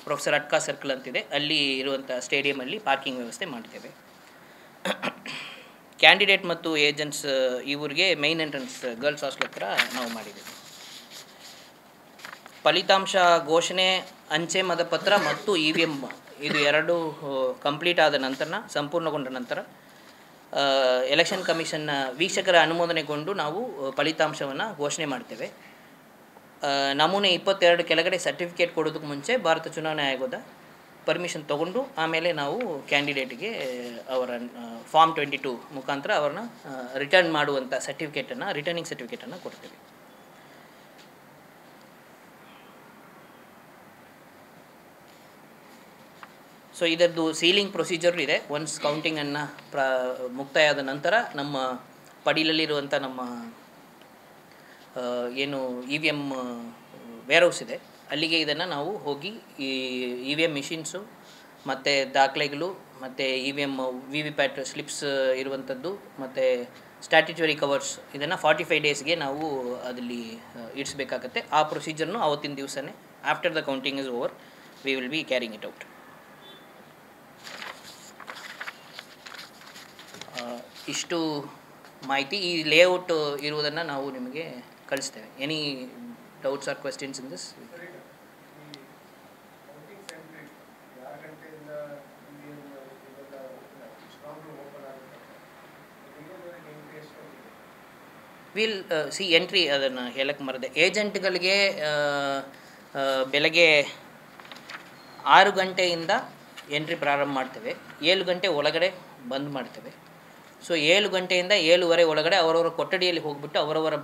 ಪ್ರೊಫೆಸರ್ ಅಟ್ಕಾ ಸರ್ಕಲ್ ಅಂತಿದೆ, ಅಲ್ಲಿ ಇರುವಂಥ ಸ್ಟೇಡಿಯಮಲ್ಲಿ ಪಾರ್ಕಿಂಗ್ ವ್ಯವಸ್ಥೆ ಮಾಡಿದ್ದೇವೆ. ಕ್ಯಾಂಡಿಡೇಟ್ ಮತ್ತು ಏಜೆಂಟ್ಸ್ ಇವರಿಗೆ ಮೇನ್ ಎಂಟ್ರೆನ್ಸ್ ಗರ್ಲ್ಸ್ ಹಾಸ್ಟೆಲ್ ಹತ್ರ ನಾವು ಮಾಡಿದ್ದೇವೆ. ಫಲಿತಾಂಶ ಘೋಷಣೆ, ಅಂಚೆ ಮತಪತ್ರ ಮತ್ತು EVM ಇದು 2 ಕಂಪ್ಲೀಟ್ ಆದ ನಂತರ, ಸಂಪೂರ್ಣಗೊಂಡ ನಂತರ ಎಲೆಕ್ಷನ್ ಕಮಿಷನ್ನ ವೀಕ್ಷಕರ ಅನುಮೋದನೆಗೊಂಡು ನಾವು ಫಲಿತಾಂಶವನ್ನು ಘೋಷಣೆ ಮಾಡ್ತೇವೆ. ನಮೂನೆ 22 ಕೆಳಗಡೆ ಸರ್ಟಿಫಿಕೇಟ್ ಕೊಡೋದಕ್ಕೆ ಮುಂಚೆ ಭಾರತ ಚುನಾವಣಾ ಆಯೋಗದ ಪರ್ಮಿಷನ್ ತೊಗೊಂಡು ಆಮೇಲೆ ನಾವು ಕ್ಯಾಂಡಿಡೇಟ್ಗೆ ಅವರ ಫಾರ್ಮ್ 22 ಮುಖಾಂತರ ಅವ್ರನ್ನ ರಿಟರ್ನ್ ಮಾಡುವಂಥ ರಿಟರ್ನಿಂಗ್ ಸರ್ಟಿಫಿಕೇಟನ್ನು ಕೊಡ್ತೇವೆ. ಸೊ ಇದರದ್ದು ಸೀಲಿಂಗ್ ಪ್ರೊಸೀಜರ್ ಇದೆ. ಒನ್ಸ್ ಕೌಂಟಿಂಗನ್ನು ಮುಕ್ತಾಯ ಆದ ನಂತರ ನಮ್ಮ ಪಡೀಲಲ್ಲಿರುವಂಥ ನಮ್ಮ ಏನು ಇ ವಿ ಎಮ್ ವೇರ್ಹೌಸ್ ಇದೆ, ಅಲ್ಲಿಗೆ ಇದನ್ನು ನಾವು ಹೋಗಿ ಈ ಇ ವಿ ಎಮ್ ಮಿಷಿನ್ಸು ಮತ್ತು ದಾಖಲೆಗಳು ಮತ್ತು E V M V V pat slips ಇರುವಂಥದ್ದು ಮತ್ತು ಸ್ಟ್ಯಾಟ್ಯುಟರಿ ಕವರ್ಸ್ ಇದನ್ನು 45 ಡೇಸ್ಗೆ ನಾವು ಅದಲ್ಲಿ ಇಡಿಸ್ಬೇಕಾಗತ್ತೆ. ಆ ಪ್ರೊಸೀಜರ್ನು ಆವತ್ತಿನ ದಿವಸನೇ after the counting is over we will be carrying it out. ಇಷ್ಟು ಮಾಹಿತಿ ಈ ಲೇಔಟ್ ಇರುವುದನ್ನು ನಾವು ನಿಮಗೆ ಕಳಿಸ್ತೇವೆ. Any doubts or questions in this? Will see entry ಅದನ್ನು ಹೇಳಕ್ಕೆ ಮರದೆ. ಏಜೆಂಟ್ಗಳಿಗೆ ಬೆಳಗ್ಗೆ 6 ಗಂಟೆಯಿಂದ ಎಂಟ್ರಿ ಪ್ರಾರಂಭ ಮಾಡ್ತೇವೆ, 7 ಗಂಟೆ ಒಳಗಡೆ ಬಂದ್ ಮಾಡ್ತೇವೆ. ಸೊ 7 ಗಂಟೆಯಿಂದ 7:15 ಒಳಗಡೆ ಅವರವರ ಕೊಠಡಿಯಲ್ಲಿ ಹೋಗ್ಬಿಟ್ಟು ಅವರವರ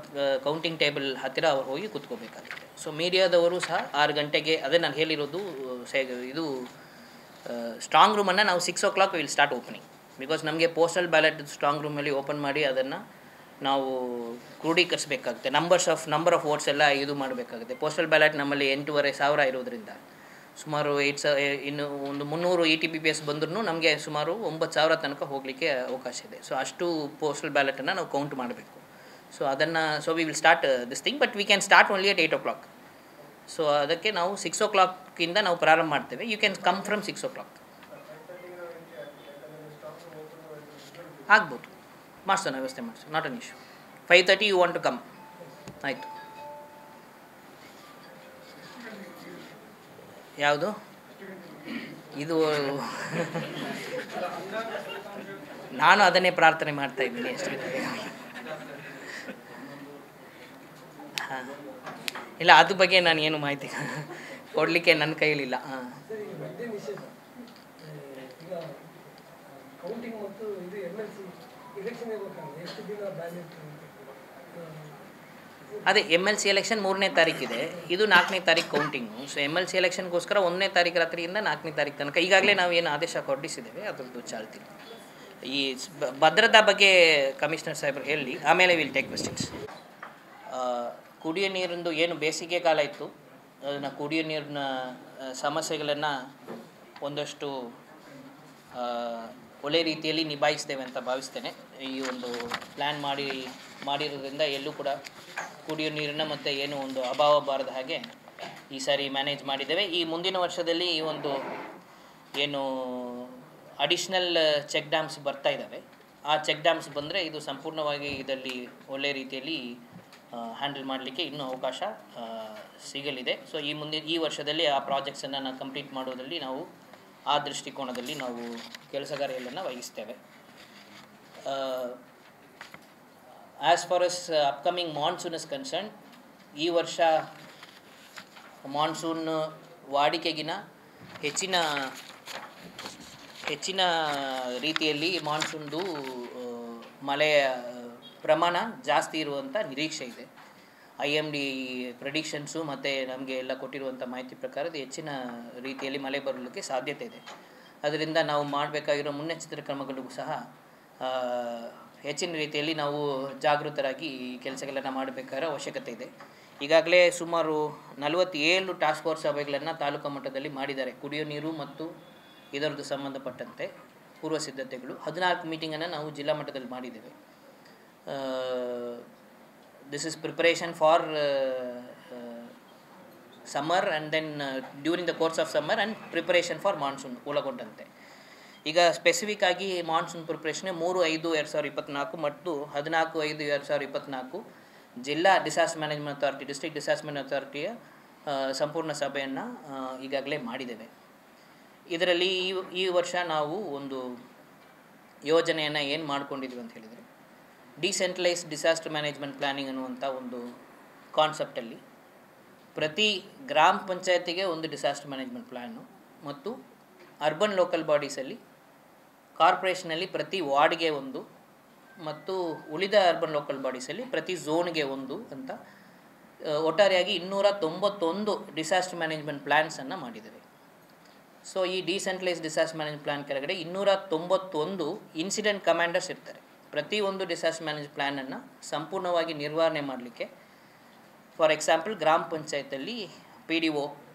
ಕೌಂಟಿಂಗ್ ಟೇಬಲ್ ಹತ್ತಿರ ಅವ್ರು ಹೋಗಿ ಕೂತ್ಕೋಬೇಕಾಗುತ್ತೆ. ಸೊ ಮೀಡಿಯಾದವರು ಸಹ 6 ಗಂಟೆಗೆ, ಅದೇ ನಾನು ಹೇಳಿರೋದು ಇದು ಸ್ಟ್ರಾಂಗ್ ರೂಮನ್ನು ನಾವು 6 o'clock will start opening. Because ನಮಗೆ ಪೋಸ್ಟಲ್ ಬ್ಯಾಲೆಟ್ ಸ್ಟ್ರಾಂಗ್ ರೂಮಲ್ಲಿ ಓಪನ್ ಮಾಡಿ ಅದನ್ನು ನಾವು ಕ್ರೋಢೀಕರಿಸಬೇಕಾಗುತ್ತೆ. ನಂಬರ್ ಆಫ್ ವೋಟ್ಸ್ ಎಲ್ಲ ಇದು ಮಾಡಬೇಕಾಗುತ್ತೆ. ಪೋಸ್ಟಲ್ ಬ್ಯಾಲೆಟ್ ನಮ್ಮಲ್ಲಿ 8,500 ಇರೋದ್ರಿಂದ ಸುಮಾರು ಇನ್ನು ಒಂದು 300 ETPPS ಬಂದ್ರೂ ನಮಗೆ ಸುಮಾರು 9,000 ತನಕ ಹೋಗಲಿಕ್ಕೆ ಅವಕಾಶ ಇದೆ. ಸೊ ಅಷ್ಟು ಪೋಸ್ಟಲ್ ಬ್ಯಾಲೆಟನ್ನು ನಾವು ಕೌಂಟ್ ಮಾಡಬೇಕು. ಸೊ ಅದನ್ನು we will start this thing, but we can start only at 8 o'clock. So ಅದಕ್ಕೆ ನಾವು 6 o'clock ನಾವು ಪ್ರಾರಂಭ ಮಾಡ್ತೇವೆ. You can come from 6 o'clock. ಆಗ್ಬೋದು, ಮಾಡಿಸೋಣ, ವ್ಯವಸ್ಥೆ ಮಾಡಿಸೋಣ, not an issue. 5:30 you want to come, ಆಯಿತು. ಯಾವುದು ಇದು? ನಾನು ಅದನ್ನೇ ಪ್ರಾರ್ಥನೆ ಮಾಡ್ತಾ ಇದ್ದೀನಿ ಅಷ್ಟೇ. ಹಾಂ, ಇಲ್ಲ, ಅದ್ರ ಬಗ್ಗೆ ನಾನು ಏನು ಮಾಹಿತಿ ಕೊಡಲಿಕ್ಕೆ ನನ್ನ ಕೈಲಿಲ್ಲ. ಹಾಂ, ಅದೇ MLC ಎಲೆಕ್ಷನ್ 3ನೇ ತಾರೀಕಿದೆ, ಇದು 4ನೇ ತಾರೀಕು ಕೌಂಟಿಂಗು. ಸೊ MLC ಎಲೆಕ್ಷನ್ಗೋಸ್ಕರ 1ನೇ ತಾರೀಕು ರಾತ್ರಿಯಿಂದ 4ನೇ ತಾರೀಕು ತನಕ ಈಗಾಗಲೇ ನಾವು ಏನು ಆದೇಶ ಹೊರಡಿಸಿದ್ದೇವೆ ಅದರದ್ದು ಚಾಲ್ತಿ. ಈ ಭದ್ರತಾ ಬಗ್ಗೆ ಕಮಿಷನರ್ ಸಾಹೇಬರು ಹೇಳಿ, ಆಮೇಲೆ ವಿಲ್ ಟೇಕ್ ಕ್ವೆಶ್ಚನ್ಸ್. ಕುಡಿಯೋ ನೀರಿಂದು ಏನು ಬೇಸಿಗೆ ಕಾಲ ಇತ್ತು, ಅದನ್ನು ಕುಡಿಯೋ ನೀರಿನ ಸಮಸ್ಯೆಗಳನ್ನು ಒಂದಷ್ಟು ಒಳ್ಳೆ ರೀತಿಯಲ್ಲಿ ನಿಭಾಯಿಸ್ತೇವೆ ಅಂತ ಭಾವಿಸ್ತೇನೆ. ಈ ಒಂದು ಪ್ಲ್ಯಾನ್ ಮಾಡಿರೋದ್ರಿಂದ ಎಲ್ಲೂ ಕೂಡ ಕುಡಿಯೋ ನೀರಿನ ಮತ್ತು ಏನು ಒಂದು ಅಭಾವ ಬಾರದ ಹಾಗೆ ಈ ಸಾರಿ ಮ್ಯಾನೇಜ್ ಮಾಡಿದ್ದೇವೆ. ಈ ಮುಂದಿನ ವರ್ಷದಲ್ಲಿ ಈ ಒಂದು ಏನು ಅಡಿಷ್ನಲ್ ಚೆಕ್ ಡ್ಯಾಮ್ಸ್ ಬರ್ತಾ ಇದ್ದಾವೆ, ಆ ಚೆಕ್ ಡ್ಯಾಮ್ಸ್ ಬಂದರೆ ಇದು ಸಂಪೂರ್ಣವಾಗಿ ಇದರಲ್ಲಿ ಒಳ್ಳೆ ರೀತಿಯಲ್ಲಿ ಹ್ಯಾಂಡಲ್ ಮಾಡಲಿಕ್ಕೆ ಇನ್ನೂ ಅವಕಾಶ ಸಿಗಲಿದೆ. ಸೊ ಈ ವರ್ಷದಲ್ಲಿ ಆ ಪ್ರಾಜೆಕ್ಟ್ಸನ್ನು ನಾವು ಕಂಪ್ಲೀಟ್ ಮಾಡೋದ್ರಲ್ಲಿ ನಾವು ಆ ದೃಷ್ಟಿಕೋನದಲ್ಲಿ ನಾವು ಕೆಲಸಗಾರಿಯನ್ನು ವಹಿಸ್ತೇವೆ. As far as upcoming monsoon is concern, ಈ ವರ್ಷ ಮಾನ್ಸೂನ್ ವಾಡಿಕೆಗಿನ ಹೆಚ್ಚಿನ ರೀತಿಯಲ್ಲಿ ಮಾನ್ಸೂನ್ದು ಮಳೆಯ ಪ್ರಮಾಣ ಜಾಸ್ತಿ ಇರುವಂಥ ನಿರೀಕ್ಷೆ ಇದೆ. IMD ಪ್ರೆಡಿಕ್ಷನ್ಸು ಮತ್ತು ನಮಗೆ ಎಲ್ಲ ಕೊಟ್ಟಿರುವಂಥ ಮಾಹಿತಿ ಪ್ರಕಾರದ ಹೆಚ್ಚಿನ ರೀತಿಯಲ್ಲಿ ಮಳೆ ಬರಲಿಕ್ಕೆ ಸಾಧ್ಯತೆ ಇದೆ. ಅದರಿಂದ ನಾವು ಮಾಡಬೇಕಾಗಿರೋ ಮುನ್ನೆಚ್ಚರಿಕೆ ಕ್ರಮಗಳಿಗೂ ಸಹ ಹೆಚ್ಚಿನ ರೀತಿಯಲ್ಲಿ ನಾವು ಜಾಗೃತರಾಗಿ ಈ ಕೆಲಸಗಳನ್ನು ಮಾಡಬೇಕಾಗಿರೋ ಅವಶ್ಯಕತೆ ಇದೆ. ಈಗಾಗಲೇ ಸುಮಾರು 47 ಟಾಸ್ಕ್ ಫೋರ್ಸ್ ಸಭೆಗಳನ್ನು ತಾಲೂಕು ಮಟ್ಟದಲ್ಲಿ ಮಾಡಿದ್ದಾರೆ. ಕುಡಿಯೋ ನೀರು ಮತ್ತು ಇದರದ್ದು ಸಂಬಂಧಪಟ್ಟಂತೆ ಪೂರ್ವ ಸಿದ್ಧತೆಗಳು 14 ಮೀಟಿಂಗನ್ನು ನಾವು ಜಿಲ್ಲಾ ಮಟ್ಟದಲ್ಲಿ ಮಾಡಿದ್ದೇವೆ. This is preparation for summer and then during the course of summer and preparation for monsoon ಒಳಗೊಂಡಂತೆ. ಈಗ ಸ್ಪೆಸಿಫಿಕ್ ಆಗಿ ಮಾನ್ಸೂನ್ ಪ್ರಿಪ್ರೇಷನ್ಗೆ 3/5/2024 ಮತ್ತು 14/5/2024 ಜಿಲ್ಲಾ disaster management authority, district disaster management ಅಥಾರಿಟಿಯ ಸಂಪೂರ್ಣ ಸಭೆಯನ್ನು ಈಗಾಗಲೇ ಮಾಡಿದ್ದೇವೆ. ಇದರಲ್ಲಿ ಈ ವರ್ಷ ನಾವು ಒಂದು ಯೋಜನೆಯನ್ನು ಏನು ಮಾಡ್ಕೊಂಡಿದ್ವಿ ಅಂತ ಹೇಳಿದರೆ, ಡಿಸೆಂಟ್ರಲೈಸ್ಡ್ ಡಿಸಾಸ್ಟರ್ ಮ್ಯಾನೇಜ್ಮೆಂಟ್ ಪ್ಲ್ಯಾನಿಂಗ್ ಅನ್ನುವಂಥ ಒಂದು ಕಾನ್ಸೆಪ್ಟಲ್ಲಿ ಪ್ರತಿ ಗ್ರಾಮ ಪಂಚಾಯತಿಗೆ ಒಂದು ಡಿಸಾಸ್ಟರ್ ಮ್ಯಾನೇಜ್ಮೆಂಟ್ ಪ್ಲ್ಯಾನು ಮತ್ತು ಅರ್ಬನ್ ಲೋಕಲ್ ಬಾಡೀಸಲ್ಲಿ ಕಾರ್ಪೊರೇಷನಲ್ಲಿ ಪ್ರತಿ ವಾರ್ಡ್ಗೆ ಒಂದು ಮತ್ತು ಉಳಿದ ಅರ್ಬನ್ ಲೋಕಲ್ ಬಾಡೀಸಲ್ಲಿ ಪ್ರತಿ ಝೋನ್ಗೆ ಒಂದು ಅಂತ ಒಟ್ಟಾರೆಯಾಗಿ 291 ಡಿಸಾಸ್ಟರ್ ಮ್ಯಾನೇಜ್ಮೆಂಟ್ ಪ್ಲ್ಯಾನ್ಸನ್ನು ಮಾಡಿದ್ದೇವೆ. ಸೊ ಈ ಡಿಸೆಂಟ್ರಲೈಸ್ಡ್ ಡಿಸಾಸ್ಟರ್ ಮ್ಯಾನೇಜ್ಮೆಂಟ್ ಪ್ಲ್ಯಾನ್ ಕೆಳಗಡೆ 291 ಇನ್ಸಿಡೆಂಟ್ ಕಮಾಂಡರ್ಸ್ ಇರ್ತಾರೆ. ಪ್ರತಿಯೊಂದು ಡಿಸಾಸ್ಟರ್ ಮ್ಯಾನೇಜ್ ಪ್ಲ್ಯಾನನ್ನು ಸಂಪೂರ್ಣವಾಗಿ ನಿರ್ವಹಣೆ ಮಾಡಲಿಕ್ಕೆ, ಫಾರ್ ಎಕ್ಸಾಂಪಲ್ ಗ್ರಾಮ ಪಂಚಾಯತಲ್ಲಿ ಪಿ ಡಿ ಒ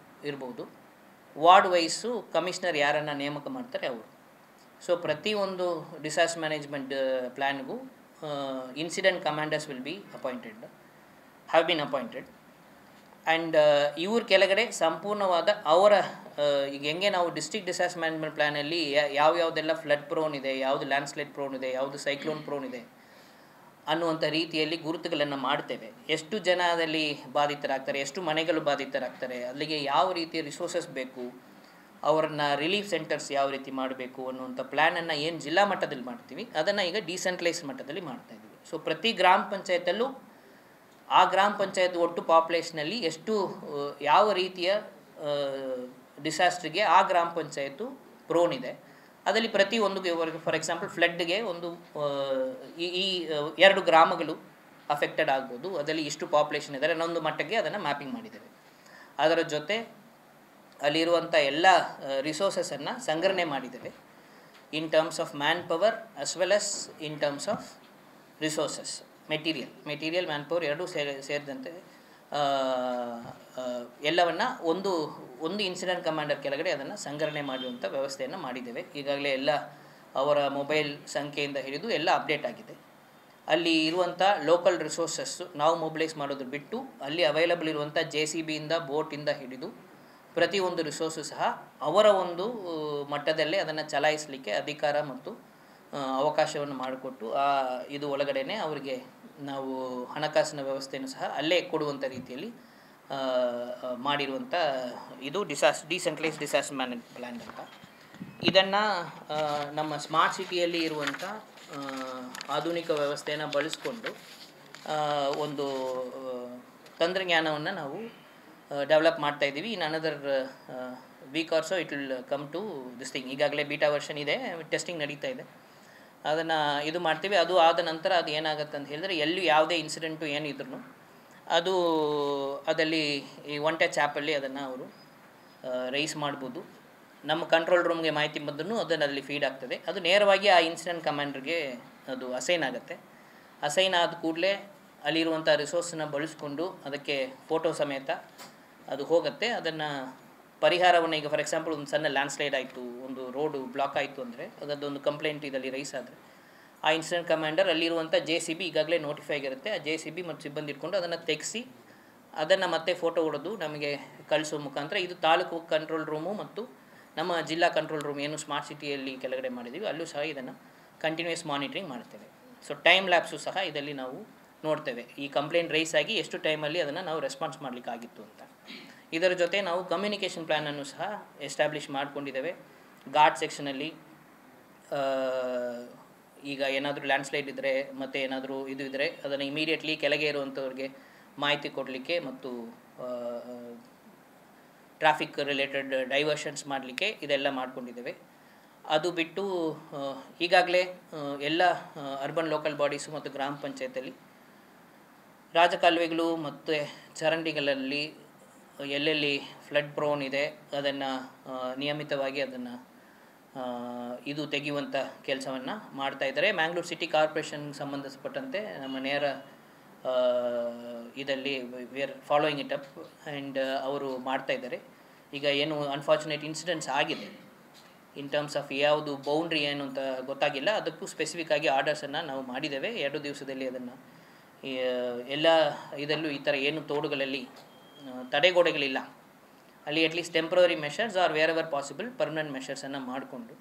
ಇರ್ಬೋದು, ವಾರ್ಡ್ ವೈಸು ಕಮಿಷನರ್ ಯಾರನ್ನು ನೇಮಕ ಮಾಡ್ತಾರೆ ಅವರು. ಸೊ ಪ್ರತಿಯೊಂದು ಡಿಸಾಸ್ಟರ್ ಮ್ಯಾನೇಜ್ಮೆಂಟ್ ಪ್ಲ್ಯಾನ್ಗೂ incident commanders will be appointed, have been appointed. And ಇವ್ರ ಕೆಳಗಡೆ ಸಂಪೂರ್ಣವಾದ ಅವರ ಈಗ ಹೆಂಗೆ ನಾವು ಡಿಸ್ಟ್ರಿಕ್ಟ್ ಡಿಸಾಸ್ಟರ್ ಮ್ಯಾನೇಜ್ಮೆಂಟ್ ಪ್ಲ್ಯಾನಲ್ಲಿ ಯಾವುದೆಲ್ಲ ಫ್ಲಡ್ ಪ್ರೋನ್ ಇದೆ, ಯಾವುದು ಲ್ಯಾಂಡ್ಸ್ಲೈಡ್ ಪ್ರೋನ್ ಇದೆ, ಯಾವುದು ಸೈಕ್ಲೋನ್ ಪ್ರೋನ್ ಇದೆ ಅನ್ನುವಂಥ ರೀತಿಯಲ್ಲಿ ಗುರುತುಗಳನ್ನು ಮಾಡ್ತೇವೆ. ಎಷ್ಟು ಜನ ಅದರಲ್ಲಿ ಬಾಧಿತರಾಗ್ತಾರೆ, ಎಷ್ಟು ಮನೆಗಳು ಬಾಧಿತರಾಗ್ತಾರೆ, ಅಲ್ಲಿಗೆ ಯಾವ ರೀತಿಯ ರಿಸೋರ್ಸಸ್ ಬೇಕು, ಅವರನ್ನ ರಿಲೀಫ್ ಸೆಂಟರ್ಸ್ ಯಾವ ರೀತಿ ಮಾಡಬೇಕು ಅನ್ನುವಂಥ ಪ್ಲ್ಯಾನನ್ನು ಏನು ಜಿಲ್ಲಾ ಮಟ್ಟದಲ್ಲಿ ಮಾಡ್ತೀವಿ ಅದನ್ನು ಈಗ ಡಿಸೆಂಟ್ರಲೈಸ್ ಮಟ್ಟದಲ್ಲಿ ಮಾಡ್ತಾಯಿದ್ದೀವಿ. ಸೊ ಪ್ರತಿ ಗ್ರಾಮ ಪಂಚಾಯತಲ್ಲೂ ಆ ಗ್ರಾಮ ಪಂಚಾಯತ್ ಒಟ್ಟು ಪಾಪ್ಯುಲೇಷನಲ್ಲಿ ಎಷ್ಟು ಯಾವ ರೀತಿಯ ಡಿಸಾಸ್ಟ್ರಿಗೆ ಆ ಗ್ರಾಮ ಪಂಚಾಯತು ಪ್ರೋನ್ ಇದೆ, ಅದರಲ್ಲಿ ಪ್ರತಿಯೊಂದು ಫಾರ್ ಎಕ್ಸಾಂಪಲ್ ಫ್ಲಡ್ಗೆ ಒಂದು ಈ 2 ಗ್ರಾಮಗಳು ಅಫೆಕ್ಟೆಡ್ ಆಗ್ಬೋದು, ಅದರಲ್ಲಿ ಇಷ್ಟು ಪಾಪ್ಯುಲೇಷನ್ ಇದ್ದಾರೆ ಅನ್ನೊಂದು ಮಟ್ಟಕ್ಕೆ ಅದನ್ನು ಮ್ಯಾಪಿಂಗ್ ಮಾಡಿದ್ದೇವೆ. ಅದರ ಜೊತೆ ಅಲ್ಲಿರುವಂಥ ಎಲ್ಲ ರಿಸೋರ್ಸಸನ್ನು ಸಂಗ್ರಹಣೆ ಮಾಡಿದ್ದೇವೆ in terms of man power as well as in terms of resources, material man power ಎರಡೂ ಸೇರಿದಂತೆ ಎಲ್ಲವನ್ನು ಒಂದು ಇನ್ಸಿಡೆಂಟ್ ಕಮಾಂಡರ್ ಕೆಳಗಡೆ ಅದನ್ನು ಸಂಗ್ರಹಣೆ ಮಾಡುವಂಥ ವ್ಯವಸ್ಥೆಯನ್ನು ಮಾಡಿದ್ದೇವೆ. ಈಗಾಗಲೇ ಎಲ್ಲ ಅವರ ಮೊಬೈಲ್ ಸಂಖ್ಯೆಯಿಂದ ಹಿಡಿದು ಎಲ್ಲ ಅಪ್ಡೇಟ್ ಆಗಿದೆ. ಅಲ್ಲಿ ಇರುವಂಥ ಲೋಕಲ್ ರಿಸೋರ್ಸಸ್ಸು ನಾವು ಮೊಬಿಲೈಸ್ ಮಾಡೋದು ಬಿಟ್ಟು ಅಲ್ಲಿ ಅವೈಲಬಲ್ ಇರುವಂಥ JCB ಇಂದ ಬೋಟಿಂದ ಹಿಡಿದು ಪ್ರತಿಯೊಂದು ರಿಸೋರ್ಸು ಸಹ ಅವರ ಒಂದು ಮಟ್ಟದಲ್ಲೇ ಅದನ್ನು ಚಲಾಯಿಸಲಿಕ್ಕೆ ಅಧಿಕಾರ ಮತ್ತು ಅವಕಾಶವನ್ನು ಮಾಡಿಕೊಟ್ಟು ಇದು ಒಳಗಡೆನೆ ಅವರಿಗೆ ನಾವು ಹಣಕಾಸಿನ ವ್ಯವಸ್ಥೆಯನ್ನು ಸಹ ಅಲ್ಲೇ ಕೊಡುವಂಥ ರೀತಿಯಲ್ಲಿ ಮಾಡಿರುವಂಥ ಇದು ಡಿಸೆಂಟ್ರಲೈಸ್ ಡಿಸಾಸ್ಟರ್ ಮ್ಯಾನೇಜ್ಮೆಂಟ್ ಪ್ಲ್ಯಾನ್ ಅಂತ. ಇದನ್ನು ನಮ್ಮ ಸ್ಮಾರ್ಟ್ ಸಿಟಿಯಲ್ಲಿ ಇರುವಂಥ ಆಧುನಿಕ ವ್ಯವಸ್ಥೆಯನ್ನು ಬಳಸ್ಕೊಂಡು ಒಂದು ತಂತ್ರಜ್ಞಾನವನ್ನು ನಾವು ಡೆವಲಪ್ ಮಾಡ್ತಾಯಿದ್ದೀವಿ. In another week or so it will come to this thing. ಈಗಾಗಲೇ ಬೀಟಾ ವರ್ಷನ್ ಇದೆ, ಟೆಸ್ಟಿಂಗ್ ನಡೀತಾ ಇದೆ, ಅದನ್ನು ಇದು ಮಾಡ್ತೀವಿ. ಅದು ಆದ ನಂತರ ಅದು ಏನಾಗುತ್ತೆ ಅಂತ ಹೇಳಿದ್ರೆ ಎಲ್ಲಿ ಯಾವುದೇ ಇನ್ಸಿಡೆಂಟು ಏನಿದ್ರು ಅದು ಅದಲ್ಲಿ ಈ ಒನ್ ಟಚ್ ಆ್ಯಪಲ್ಲಿ ಅದನ್ನು ಅವರು ರೈಸ್ ಮಾಡ್ಬೋದು. ನಮ್ಮ ಕಂಟ್ರೋಲ್ ರೂಮ್ಗೆ ಮಾಹಿತಿ ಬಂದ್ರೂ ಅದರಲ್ಲಿ ಫೀಡ್ ಆಗ್ತದೆ. ಅದು ನೇರವಾಗಿ ಆ ಇನ್ಸಿಡೆಂಟ್ ಕಮಾಂಡರ್ಗೆ ಅದು ಅಸೈನ್ ಆಗುತ್ತೆ. ಅಸೈನ್ ಆದ ಕೂಡಲೇ ಅಲ್ಲಿರುವಂಥ ರಿಸೋರ್ಸನ್ನ ಬಳಸ್ಕೊಂಡು ಅದಕ್ಕೆ ಫೋಟೋ ಸಮೇತ ಅದು ಹೋಗುತ್ತೆ. ಅದನ್ನು ಪರಿಹಾರವನ್ನು ಈಗ ಫಾರ್ ಎಕ್ಸಾಂಪಲ್ ಒಂದು ಸಣ್ಣ ಲ್ಯಾಂಡ್ಸ್ಲೈಡ್ ಆಯಿತು, ಒಂದು ರೋಡು ಬ್ಲಾಕ್ ಆಯಿತು ಅಂದರೆ ಅದರದ್ದೊಂದು ಕಂಪ್ಲೇಂಟ್ ಇದರಲ್ಲಿ ರೈಸ್ ಆದರೆ ಆ ಇನ್ಸಿಡೆಂಟ್ ಕಮಾಂಡರ್ ಅಲ್ಲಿರುವಂಥ JCB ಈಗಾಗಲೇ ನೋಟಿಫೈ ಆಗಿರುತ್ತೆ. ಆ JCB ಮತ್ತು ಸಿಬ್ಬಂದಿ ಇಟ್ಕೊಂಡು ಅದನ್ನು ತೆಗೆಸಿ ಅದನ್ನು ಮತ್ತೆ ಫೋಟೋ ಹೊಡೆದು ನಮಗೆ ಕಳಿಸೋ ಮುಖಾಂತರ ಇದು ತಾಲೂಕು ಕಂಟ್ರೋಲ್ ರೂಮು ಮತ್ತು ನಮ್ಮ ಜಿಲ್ಲಾ ಕಂಟ್ರೋಲ್ ರೂಮ್ ಏನು ಸ್ಮಾರ್ಟ್ ಸಿಟಿಯಲ್ಲಿ ಕೆಳಗಡೆ ಮಾಡಿದ್ದೀವಿ ಅಲ್ಲೂ ಸಹ ಇದನ್ನು ಕಂಟಿನ್ಯೂಸ್ ಮಾನಿಟ್ರಿಂಗ್ ಮಾಡ್ತೇವೆ. ಸೊ ಟೈಮ್ ಲ್ಯಾಪ್ಸು ಸಹ ಇದರಲ್ಲಿ ನಾವು ನೋಡ್ತೇವೆ, ಈ ಕಂಪ್ಲೇಂಟ್ ರೈಸ್ ಆಗಿ ಎಷ್ಟು ಟೈಮಲ್ಲಿ ಅದನ್ನು ನಾವು ರೆಸ್ಪಾನ್ಸ್ ಮಾಡಲಿಕ್ಕಾಗಿತ್ತು ಅಂತ. ಇದರ ಜೊತೆ ನಾವು ಕಮ್ಯುನಿಕೇಷನ್ ಪ್ಲ್ಯಾನನ್ನು ಸಹ ಎಸ್ಟಾಬ್ಲಿಷ್ ಮಾಡ್ಕೊಂಡಿದ್ದೇವೆ. ಘಾಟ್ ಸೆಕ್ಷನಲ್ಲಿ ಈಗ ಏನಾದರೂ ಲ್ಯಾಂಡ್ಸ್ಲೈಡ್ ಇದ್ದರೆ ಮತ್ತು ಏನಾದರೂ ಇದು ಇದ್ದರೆ ಅದನ್ನು ಇಮಿಡಿಯೇಟ್ಲಿ ಕೆಳಗೆ ಇರುವಂಥವ್ರಿಗೆ ಮಾಹಿತಿ ಕೊಡಲಿಕ್ಕೆ ಮತ್ತು ಟ್ರಾಫಿಕ್ ರಿಲೇಟೆಡ್ ಡೈವರ್ಷನ್ಸ್ ಮಾಡಲಿಕ್ಕೆ ಇದೆಲ್ಲ ಮಾಡ್ಕೊಂಡಿದ್ದೇವೆ. ಅದು ಬಿಟ್ಟು ಈಗಾಗಲೇ ಎಲ್ಲ ಅರ್ಬನ್ ಲೋಕಲ್ ಬಾಡೀಸು ಮತ್ತು ಗ್ರಾಮ ಪಂಚಾಯತಲ್ಲಿ ರಾಜಕಾಲುವೆಗಳು ಮತ್ತು ಚರಂಡಿಗಳಲ್ಲಿ ಎಲ್ಲೆಲ್ಲಿ ಫ್ಲಡ್ ಪ್ರೋನ್ ಇದೆ ಅದನ್ನು ನಿಯಮಿತವಾಗಿ ಅದನ್ನು ಇದು ತೆಗೆಯುವಂಥ ಕೆಲಸವನ್ನು ಮಾಡ್ತಾಯಿದ್ದಾರೆ. ಮ್ಯಾಂಗ್ಳೂರು ಸಿಟಿ ಕಾರ್ಪೊರೇಷನ್ಗೆ ಸಂಬಂಧಪಟ್ಟಂತೆ ನಮ್ಮ ನೇರ ಇದರಲ್ಲಿ we are following it up and ಅವರು ಮಾಡ್ತಾಯಿದ್ದಾರೆ. ಈಗ ಏನು ಅನ್ಫಾರ್ಚುನೇಟ್ ಇನ್ಸಿಡೆಂಟ್ಸ್ ಆಗಿದೆ ಇನ್ ಟರ್ಮ್ಸ್ ಆಫ್ ಯಾವುದು ಬೌಂಡ್ರಿ ಏನು ಅಂತ ಗೊತ್ತಾಗಿಲ್ಲ, ಅದಕ್ಕೂ ಸ್ಪೆಸಿಫಿಕ್ ಆಗಿ ಆರ್ಡರ್ಸನ್ನು ನಾವು ಮಾಡಿದ್ದೇವೆ. 2 ದಿವಸದಲ್ಲಿ ಅದನ್ನು ಎಲ್ಲ ಇದರಲ್ಲೂ ಈ ಥರ ಏನು ತೋಡುಗಳಲ್ಲಿ ತಡೆಗೋಡೆಗಳಿಲ್ಲ ಅಲ್ಲಿ at least temporary measures or wherever possible permanent ಮೆಷರ್ಸನ್ನು ಮಾಡಿಕೊಂಡು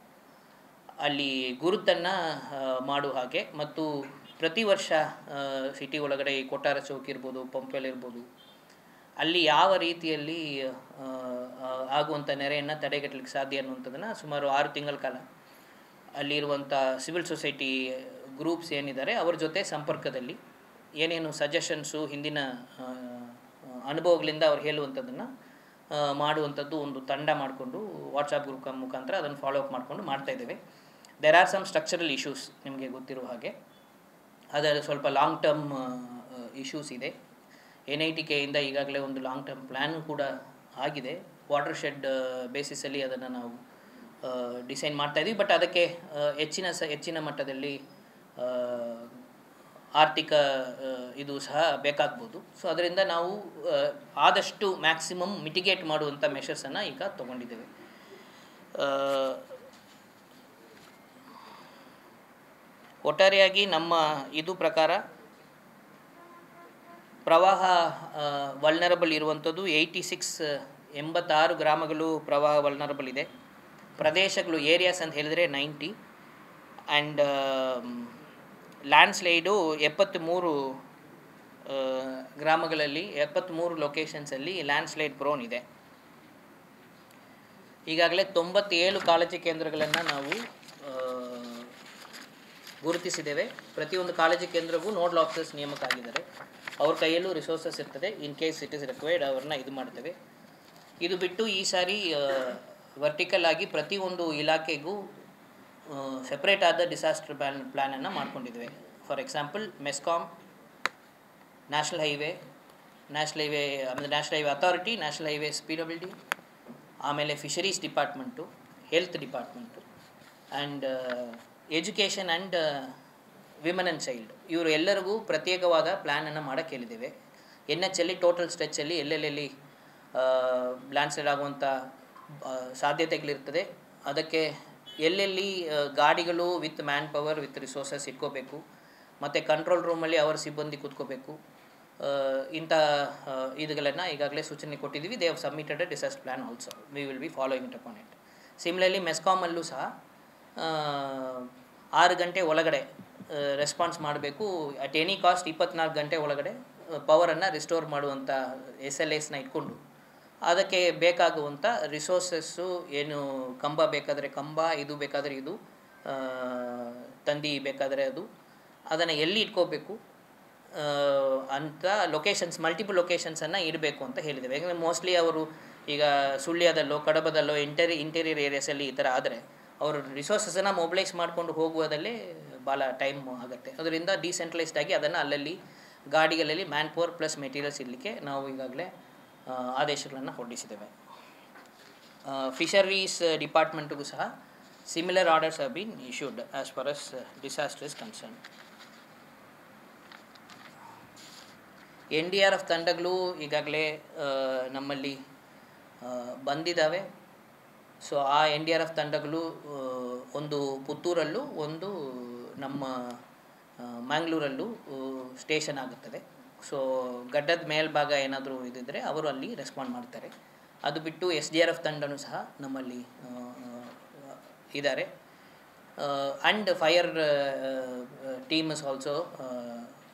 ಅಲ್ಲಿ ಗುರುತನ್ನು ಮಾಡುವ ಹಾಗೆ ಮತ್ತು ಪ್ರತಿ ವರ್ಷ ಸಿಟಿ ಒಳಗಡೆ ಈ ಕೊಟ್ಟಾರ ಚೌಕ್ ಇರ್ಬೋದು, ಪಂಪೆಲ್ ಇರ್ಬೋದು, ಅಲ್ಲಿ ಯಾವ ರೀತಿಯಲ್ಲಿ ಆಗುವಂಥ ನೆರೆಯನ್ನು ತಡೆಗಟ್ಟಲಿಕ್ಕೆ ಸಾಧ್ಯ ಅನ್ನುವಂಥದ್ದನ್ನು ಸುಮಾರು 6 ತಿಂಗಳ ಕಾಲ ಅಲ್ಲಿರುವಂಥ ಸಿವಿಲ್ ಸೊಸೈಟಿ ಗ್ರೂಪ್ಸ್ ಏನಿದ್ದಾರೆ ಅವ್ರ ಜೊತೆ ಸಂಪರ್ಕದಲ್ಲಿ ಏನೇನು ಸಜೆಷನ್ಸು ಹಿಂದಿನ ಅನುಭವಗಳಿಂದ ಅವ್ರು ಹೇಳುವಂಥದ್ದನ್ನು ಮಾಡುವಂಥದ್ದು ಒಂದು ತಂಡ ಮಾಡಿಕೊಂಡು ವಾಟ್ಸಪ್ ಗ್ರೂಪ್ ಮುಖಾಂತರ ಅದನ್ನು ಫಾಲೋ ಅಪ್ ಮಾಡಿಕೊಂಡು ಮಾಡ್ತಾಯಿದ್ದೇವೆ. There are some structural issues ನಿಮಗೆ ಗೊತ್ತಿರೋ ಹಾಗೆ, ಅದರಲ್ಲಿ ಸ್ವಲ್ಪ ಲಾಂಗ್ ಟರ್ಮ್ ಇಶ್ಯೂಸ್ ಇದೆ. NITKಯಿಂದ ಈಗಾಗಲೇ ಒಂದು ಲಾಂಗ್ ಟರ್ಮ್ ಪ್ಲ್ಯಾನ್ ಕೂಡ ಆಗಿದೆ. ವಾಟರ್ ಶೆಡ್ ಬೇಸಿಸಲ್ಲಿ ಅದನ್ನು ನಾವು ಡಿಸೈನ್ ಮಾಡ್ತಾಯಿದ್ದೀವಿ. ಬಟ್ ಅದಕ್ಕೆ ಹೆಚ್ಚಿನ ಮಟ್ಟದಲ್ಲಿ ಆರ್ಥಿಕ ಇದು ಸಹ ಬೇಕಾಗ್ಬೋದು. ಸೊ ಅದರಿಂದ ನಾವು ಆದಷ್ಟು ಮ್ಯಾಕ್ಸಿಮಮ್ ಮಿಟಿಗೇಟ್ ಮಾಡುವಂಥ ಮೆಷರ್ಸನ್ನು ಈಗ ತೊಗೊಂಡಿದ್ದೇವೆ. ಒಟ್ಟಾರೆಯಾಗಿ ನಮ್ಮ ಇದು ಪ್ರಕಾರ ಪ್ರವಾಹ ವಲ್ನರಬಲ್ ಇರುವಂಥದ್ದು 86 ಗ್ರಾಮಗಳು ಪ್ರವಾಹ ವಲ್ನರಬಲ್ ಇದೆ. ಪ್ರದೇಶಗಳು ಏರಿಯಾಸ್ ಅಂತ ಹೇಳಿದರೆ 90 ಆ್ಯಂಡ್ ಲ್ಯಾಂಡ್ಸ್ಲೈಡು 73 ಗ್ರಾಮಗಳಲ್ಲಿ 73 ಲೊಕೇಶನ್ಸಲ್ಲಿ ಲ್ಯಾಂಡ್ಸ್ಲೈಡ್ ಪ್ರೋನ್ ಇದೆ. ಈಗಾಗಲೇ 97 ಕಾಳಜಿ ಕೇಂದ್ರಗಳನ್ನು ನಾವು ಗುರುತಿಸಿದ್ದೇವೆ. ಪ್ರತಿಯೊಂದು ಕಾಳಜಿ ಕೇಂದ್ರಕ್ಕೂ ನೋಡಲ್ ಆಫೀಸರ್ಸ್ ನೇಮಕ ಆಗಿದ್ದಾರೆ. ಅವ್ರ ಕೈಯಲ್ಲೂ ರಿಸೋರ್ಸಸ್ ಇರ್ತದೆ. In case it is required ಅವ್ರನ್ನ ಇದು ಮಾಡ್ತೇವೆ. ಇದು ಬಿಟ್ಟು ಈ ಸಾರಿ ವರ್ಟಿಕಲ್ ಆಗಿ ಪ್ರತಿಯೊಂದು ಇಲಾಖೆಗೂ ಸೆಪ್ರೇಟ್ ಆದ ಡಿಸಾಸ್ಟರ್ ಪ್ಲ್ಯಾನನ್ನು ಮಾಡ್ಕೊಂಡಿದ್ದೇವೆ. For example MESCOM, national highway ಆಮೇಲೆ national highway authority, national highway ಸ್ಪೀಡಬಿಲಿಟಿ, ಆಮೇಲೆ fisheries department, health department and education and women and child, ಇವರು ಎಲ್ಲರಿಗೂ ಪ್ರತ್ಯೇಕವಾದ ಪ್ಲ್ಯಾನನ್ನು ಮಾಡೋಕ್ಕೆ ಹೇಳಿದ್ದೇವೆ. NHಲ್ಲಿ ಟೋಟಲ್ ಸ್ಟ್ರೆಚ್ಚಲ್ಲಿ ಎಲ್ಲೆಲ್ಲಿ ಲ್ಯಾಂಡ್ಸ್ಲೈಡ್ ಆಗುವಂಥ ಸಾಧ್ಯತೆಗಳಿರ್ತದೆ, ಅದಕ್ಕೆ ಎಲ್ಲೆಲ್ಲಿ ಗಾಡಿಗಳು with man power with resources ಇಟ್ಕೋಬೇಕು, ಮತ್ತು ಕಂಟ್ರೋಲ್ ರೂಮಲ್ಲಿ ಅವರ ಸಿಬ್ಬಂದಿ ಕೂತ್ಕೋಬೇಕು, ಇಂಥ ಇದುಗಳನ್ನು ಈಗಾಗಲೇ ಸೂಚನೆ ಕೊಟ್ಟಿದ್ದೀವಿ. They have submitted a disaster plan also. We will be following it upon it. Similarly ಮೆಸ್ಕಾಮಲ್ಲೂ ಸಹ 6 ಗಂಟೆ ಒಳಗಡೆ ರೆಸ್ಪಾನ್ಸ್ ಮಾಡಬೇಕು. ಅಟ್ ಎನಿ ಕಾಸ್ಟ್ 24 ಗಂಟೆ ಒಳಗಡೆ ಪವರನ್ನು ರಿಸ್ಟೋರ್ ಮಾಡುವಂಥ SLAsನ ಇಟ್ಕೊಂಡು ಅದಕ್ಕೆ ಬೇಕಾಗುವಂಥ ರಿಸೋರ್ಸಸ್ಸು ಏನು, ಕಂಬ ಬೇಕಾದರೆ ಕಂಬ, ಇದು ಬೇಕಾದರೆ ಇದು, ತಂದಿ ಬೇಕಾದರೆ ಅದು, ಅದನ್ನು ಎಲ್ಲಿ ಇಟ್ಕೋಬೇಕು ಅಂತ ಲೊಕೇಶನ್ಸ್, ಮಲ್ಟಿಪಲ್ ಲೊಕೇಶನ್ಸನ್ನು ಇಡಬೇಕು ಅಂತ ಹೇಳಿದ್ದೇವೆ. ಯಾಕಂದರೆ ಮೋಸ್ಟ್ಲಿ ಅವರು ಈಗ ಸುಳ್ಯದಲ್ಲೋ ಕಡಬದಲ್ಲೋ ಇಂಟೀರಿಯರ್ ಏರಿಯಾಸಲ್ಲಿ ಈ ಥರ ಆದರೆ ಅವರು ರಿಸೋರ್ಸಸನ್ನು ಮೊಬಿಲೈಸ್ ಮಾಡಿಕೊಂಡು ಹೋಗುವುದಲ್ಲೇ ಭಾಳ ಟೈಮ್ ಆಗುತ್ತೆ. ಅದರಿಂದ ಡಿಸೆಂಟ್ರಲೈಸ್ಡ್ ಆಗಿ ಅದನ್ನು ಅಲ್ಲಲ್ಲಿ ಗಾಡಿಗಳಲ್ಲಿ ಮ್ಯಾನ್ ಪವರ್ ಪ್ಲಸ್ ಮೆಟೀರಿಯಲ್ಸ್ ಇರಲಿಕ್ಕೆ ನಾವು ಈಗಾಗಲೇ ಆದೇಶಗಳನ್ನು ಹೊರಡಿಸಿದ್ದೇವೆ. ಫಿಶರೀಸ್ ಡಿಪಾರ್ಟ್ಮೆಂಟ್ಗೂ ಸಹ similar orders have been issued as for us disaster is concern. NDRF ತಂಡಗಳು ಈಗಾಗಲೇ ನಮ್ಮಲ್ಲಿ ಬಂದಿದ್ದಾವೆ. ಸೊ ಆ NDRF ತಂಡಗಳು ಒಂದು ಪುತ್ತೂರಲ್ಲೂ ಒಂದು ನಮ್ಮ ಮ್ಯಾಂಗ್ಳೂರಲ್ಲೂ ಸ್ಟೇಷನ್ ಆಗುತ್ತದೆ. ಸೊ ಗಡ್ಡದ ಮೇಲ್ಭಾಗ ಏನಾದರೂ ಇದ್ದಿದ್ದರೆ ಅವರು ಅಲ್ಲಿ ರೆಸ್ಪಾಂಡ್ ಮಾಡ್ತಾರೆ. ಅದು ಬಿಟ್ಟು SDRF ತಂಡನೂ ಸಹ ನಮ್ಮಲ್ಲಿ ಇದ್ದಾರೆ. And fire team is also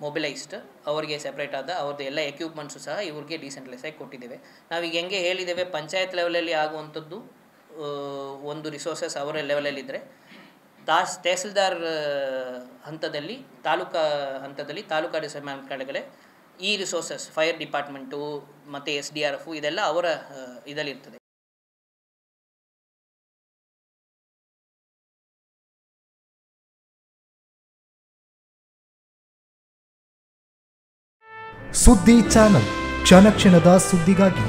mobilised. ಅವರಿಗೆ ಸೆಪ್ರೇಟ್ ಆದ ಅವ್ರದ್ದು ಎಲ್ಲ ಎಕ್ವಿಪ್ಮೆಂಟ್ಸು ಸಹ ಇವ್ರಿಗೆ ಡಿಸೆಂಟ್ರಲೈಸ್ ಆಗಿ ಕೊಟ್ಟಿದ್ದೇವೆ. ನಾವೀಗ ಹೆಂಗೆ ಹೇಳಿದ್ದೇವೆ, ಪಂಚಾಯತ್ ಲೆವೆಲಲ್ಲಿ ಆಗುವಂಥದ್ದು ಒಂದು ರಿಸೋರ್ಸಸ್ ಅವರ ಲೆವೆಲಲ್ಲಿದ್ದರೆ, ತಹಸೀಲ್ದಾರ್ ಹಂತದಲ್ಲಿ, ತಾಲೂಕಾ ಹಂತದಲ್ಲಿ, ತಾಲೂಕಾ ಡಿಸೆಂಟ್ ಕಡೆಗಳೇ ಈ ರಿಸೋರ್ಸಸ್ ಫೈರ್ ಡಿಪಾರ್ಟ್ಮೆಂಟು ಮತ್ತು SDRF ಇದೆಲ್ಲ ಅವರ ಇದಲ್ಲಿರ್ತದೆ. ಸುದ್ದಿ ಚಾನಲ್, ಕ್ಷಣ ಕ್ಷಣದ ಸುದ್ದಿಗಾಗಿ.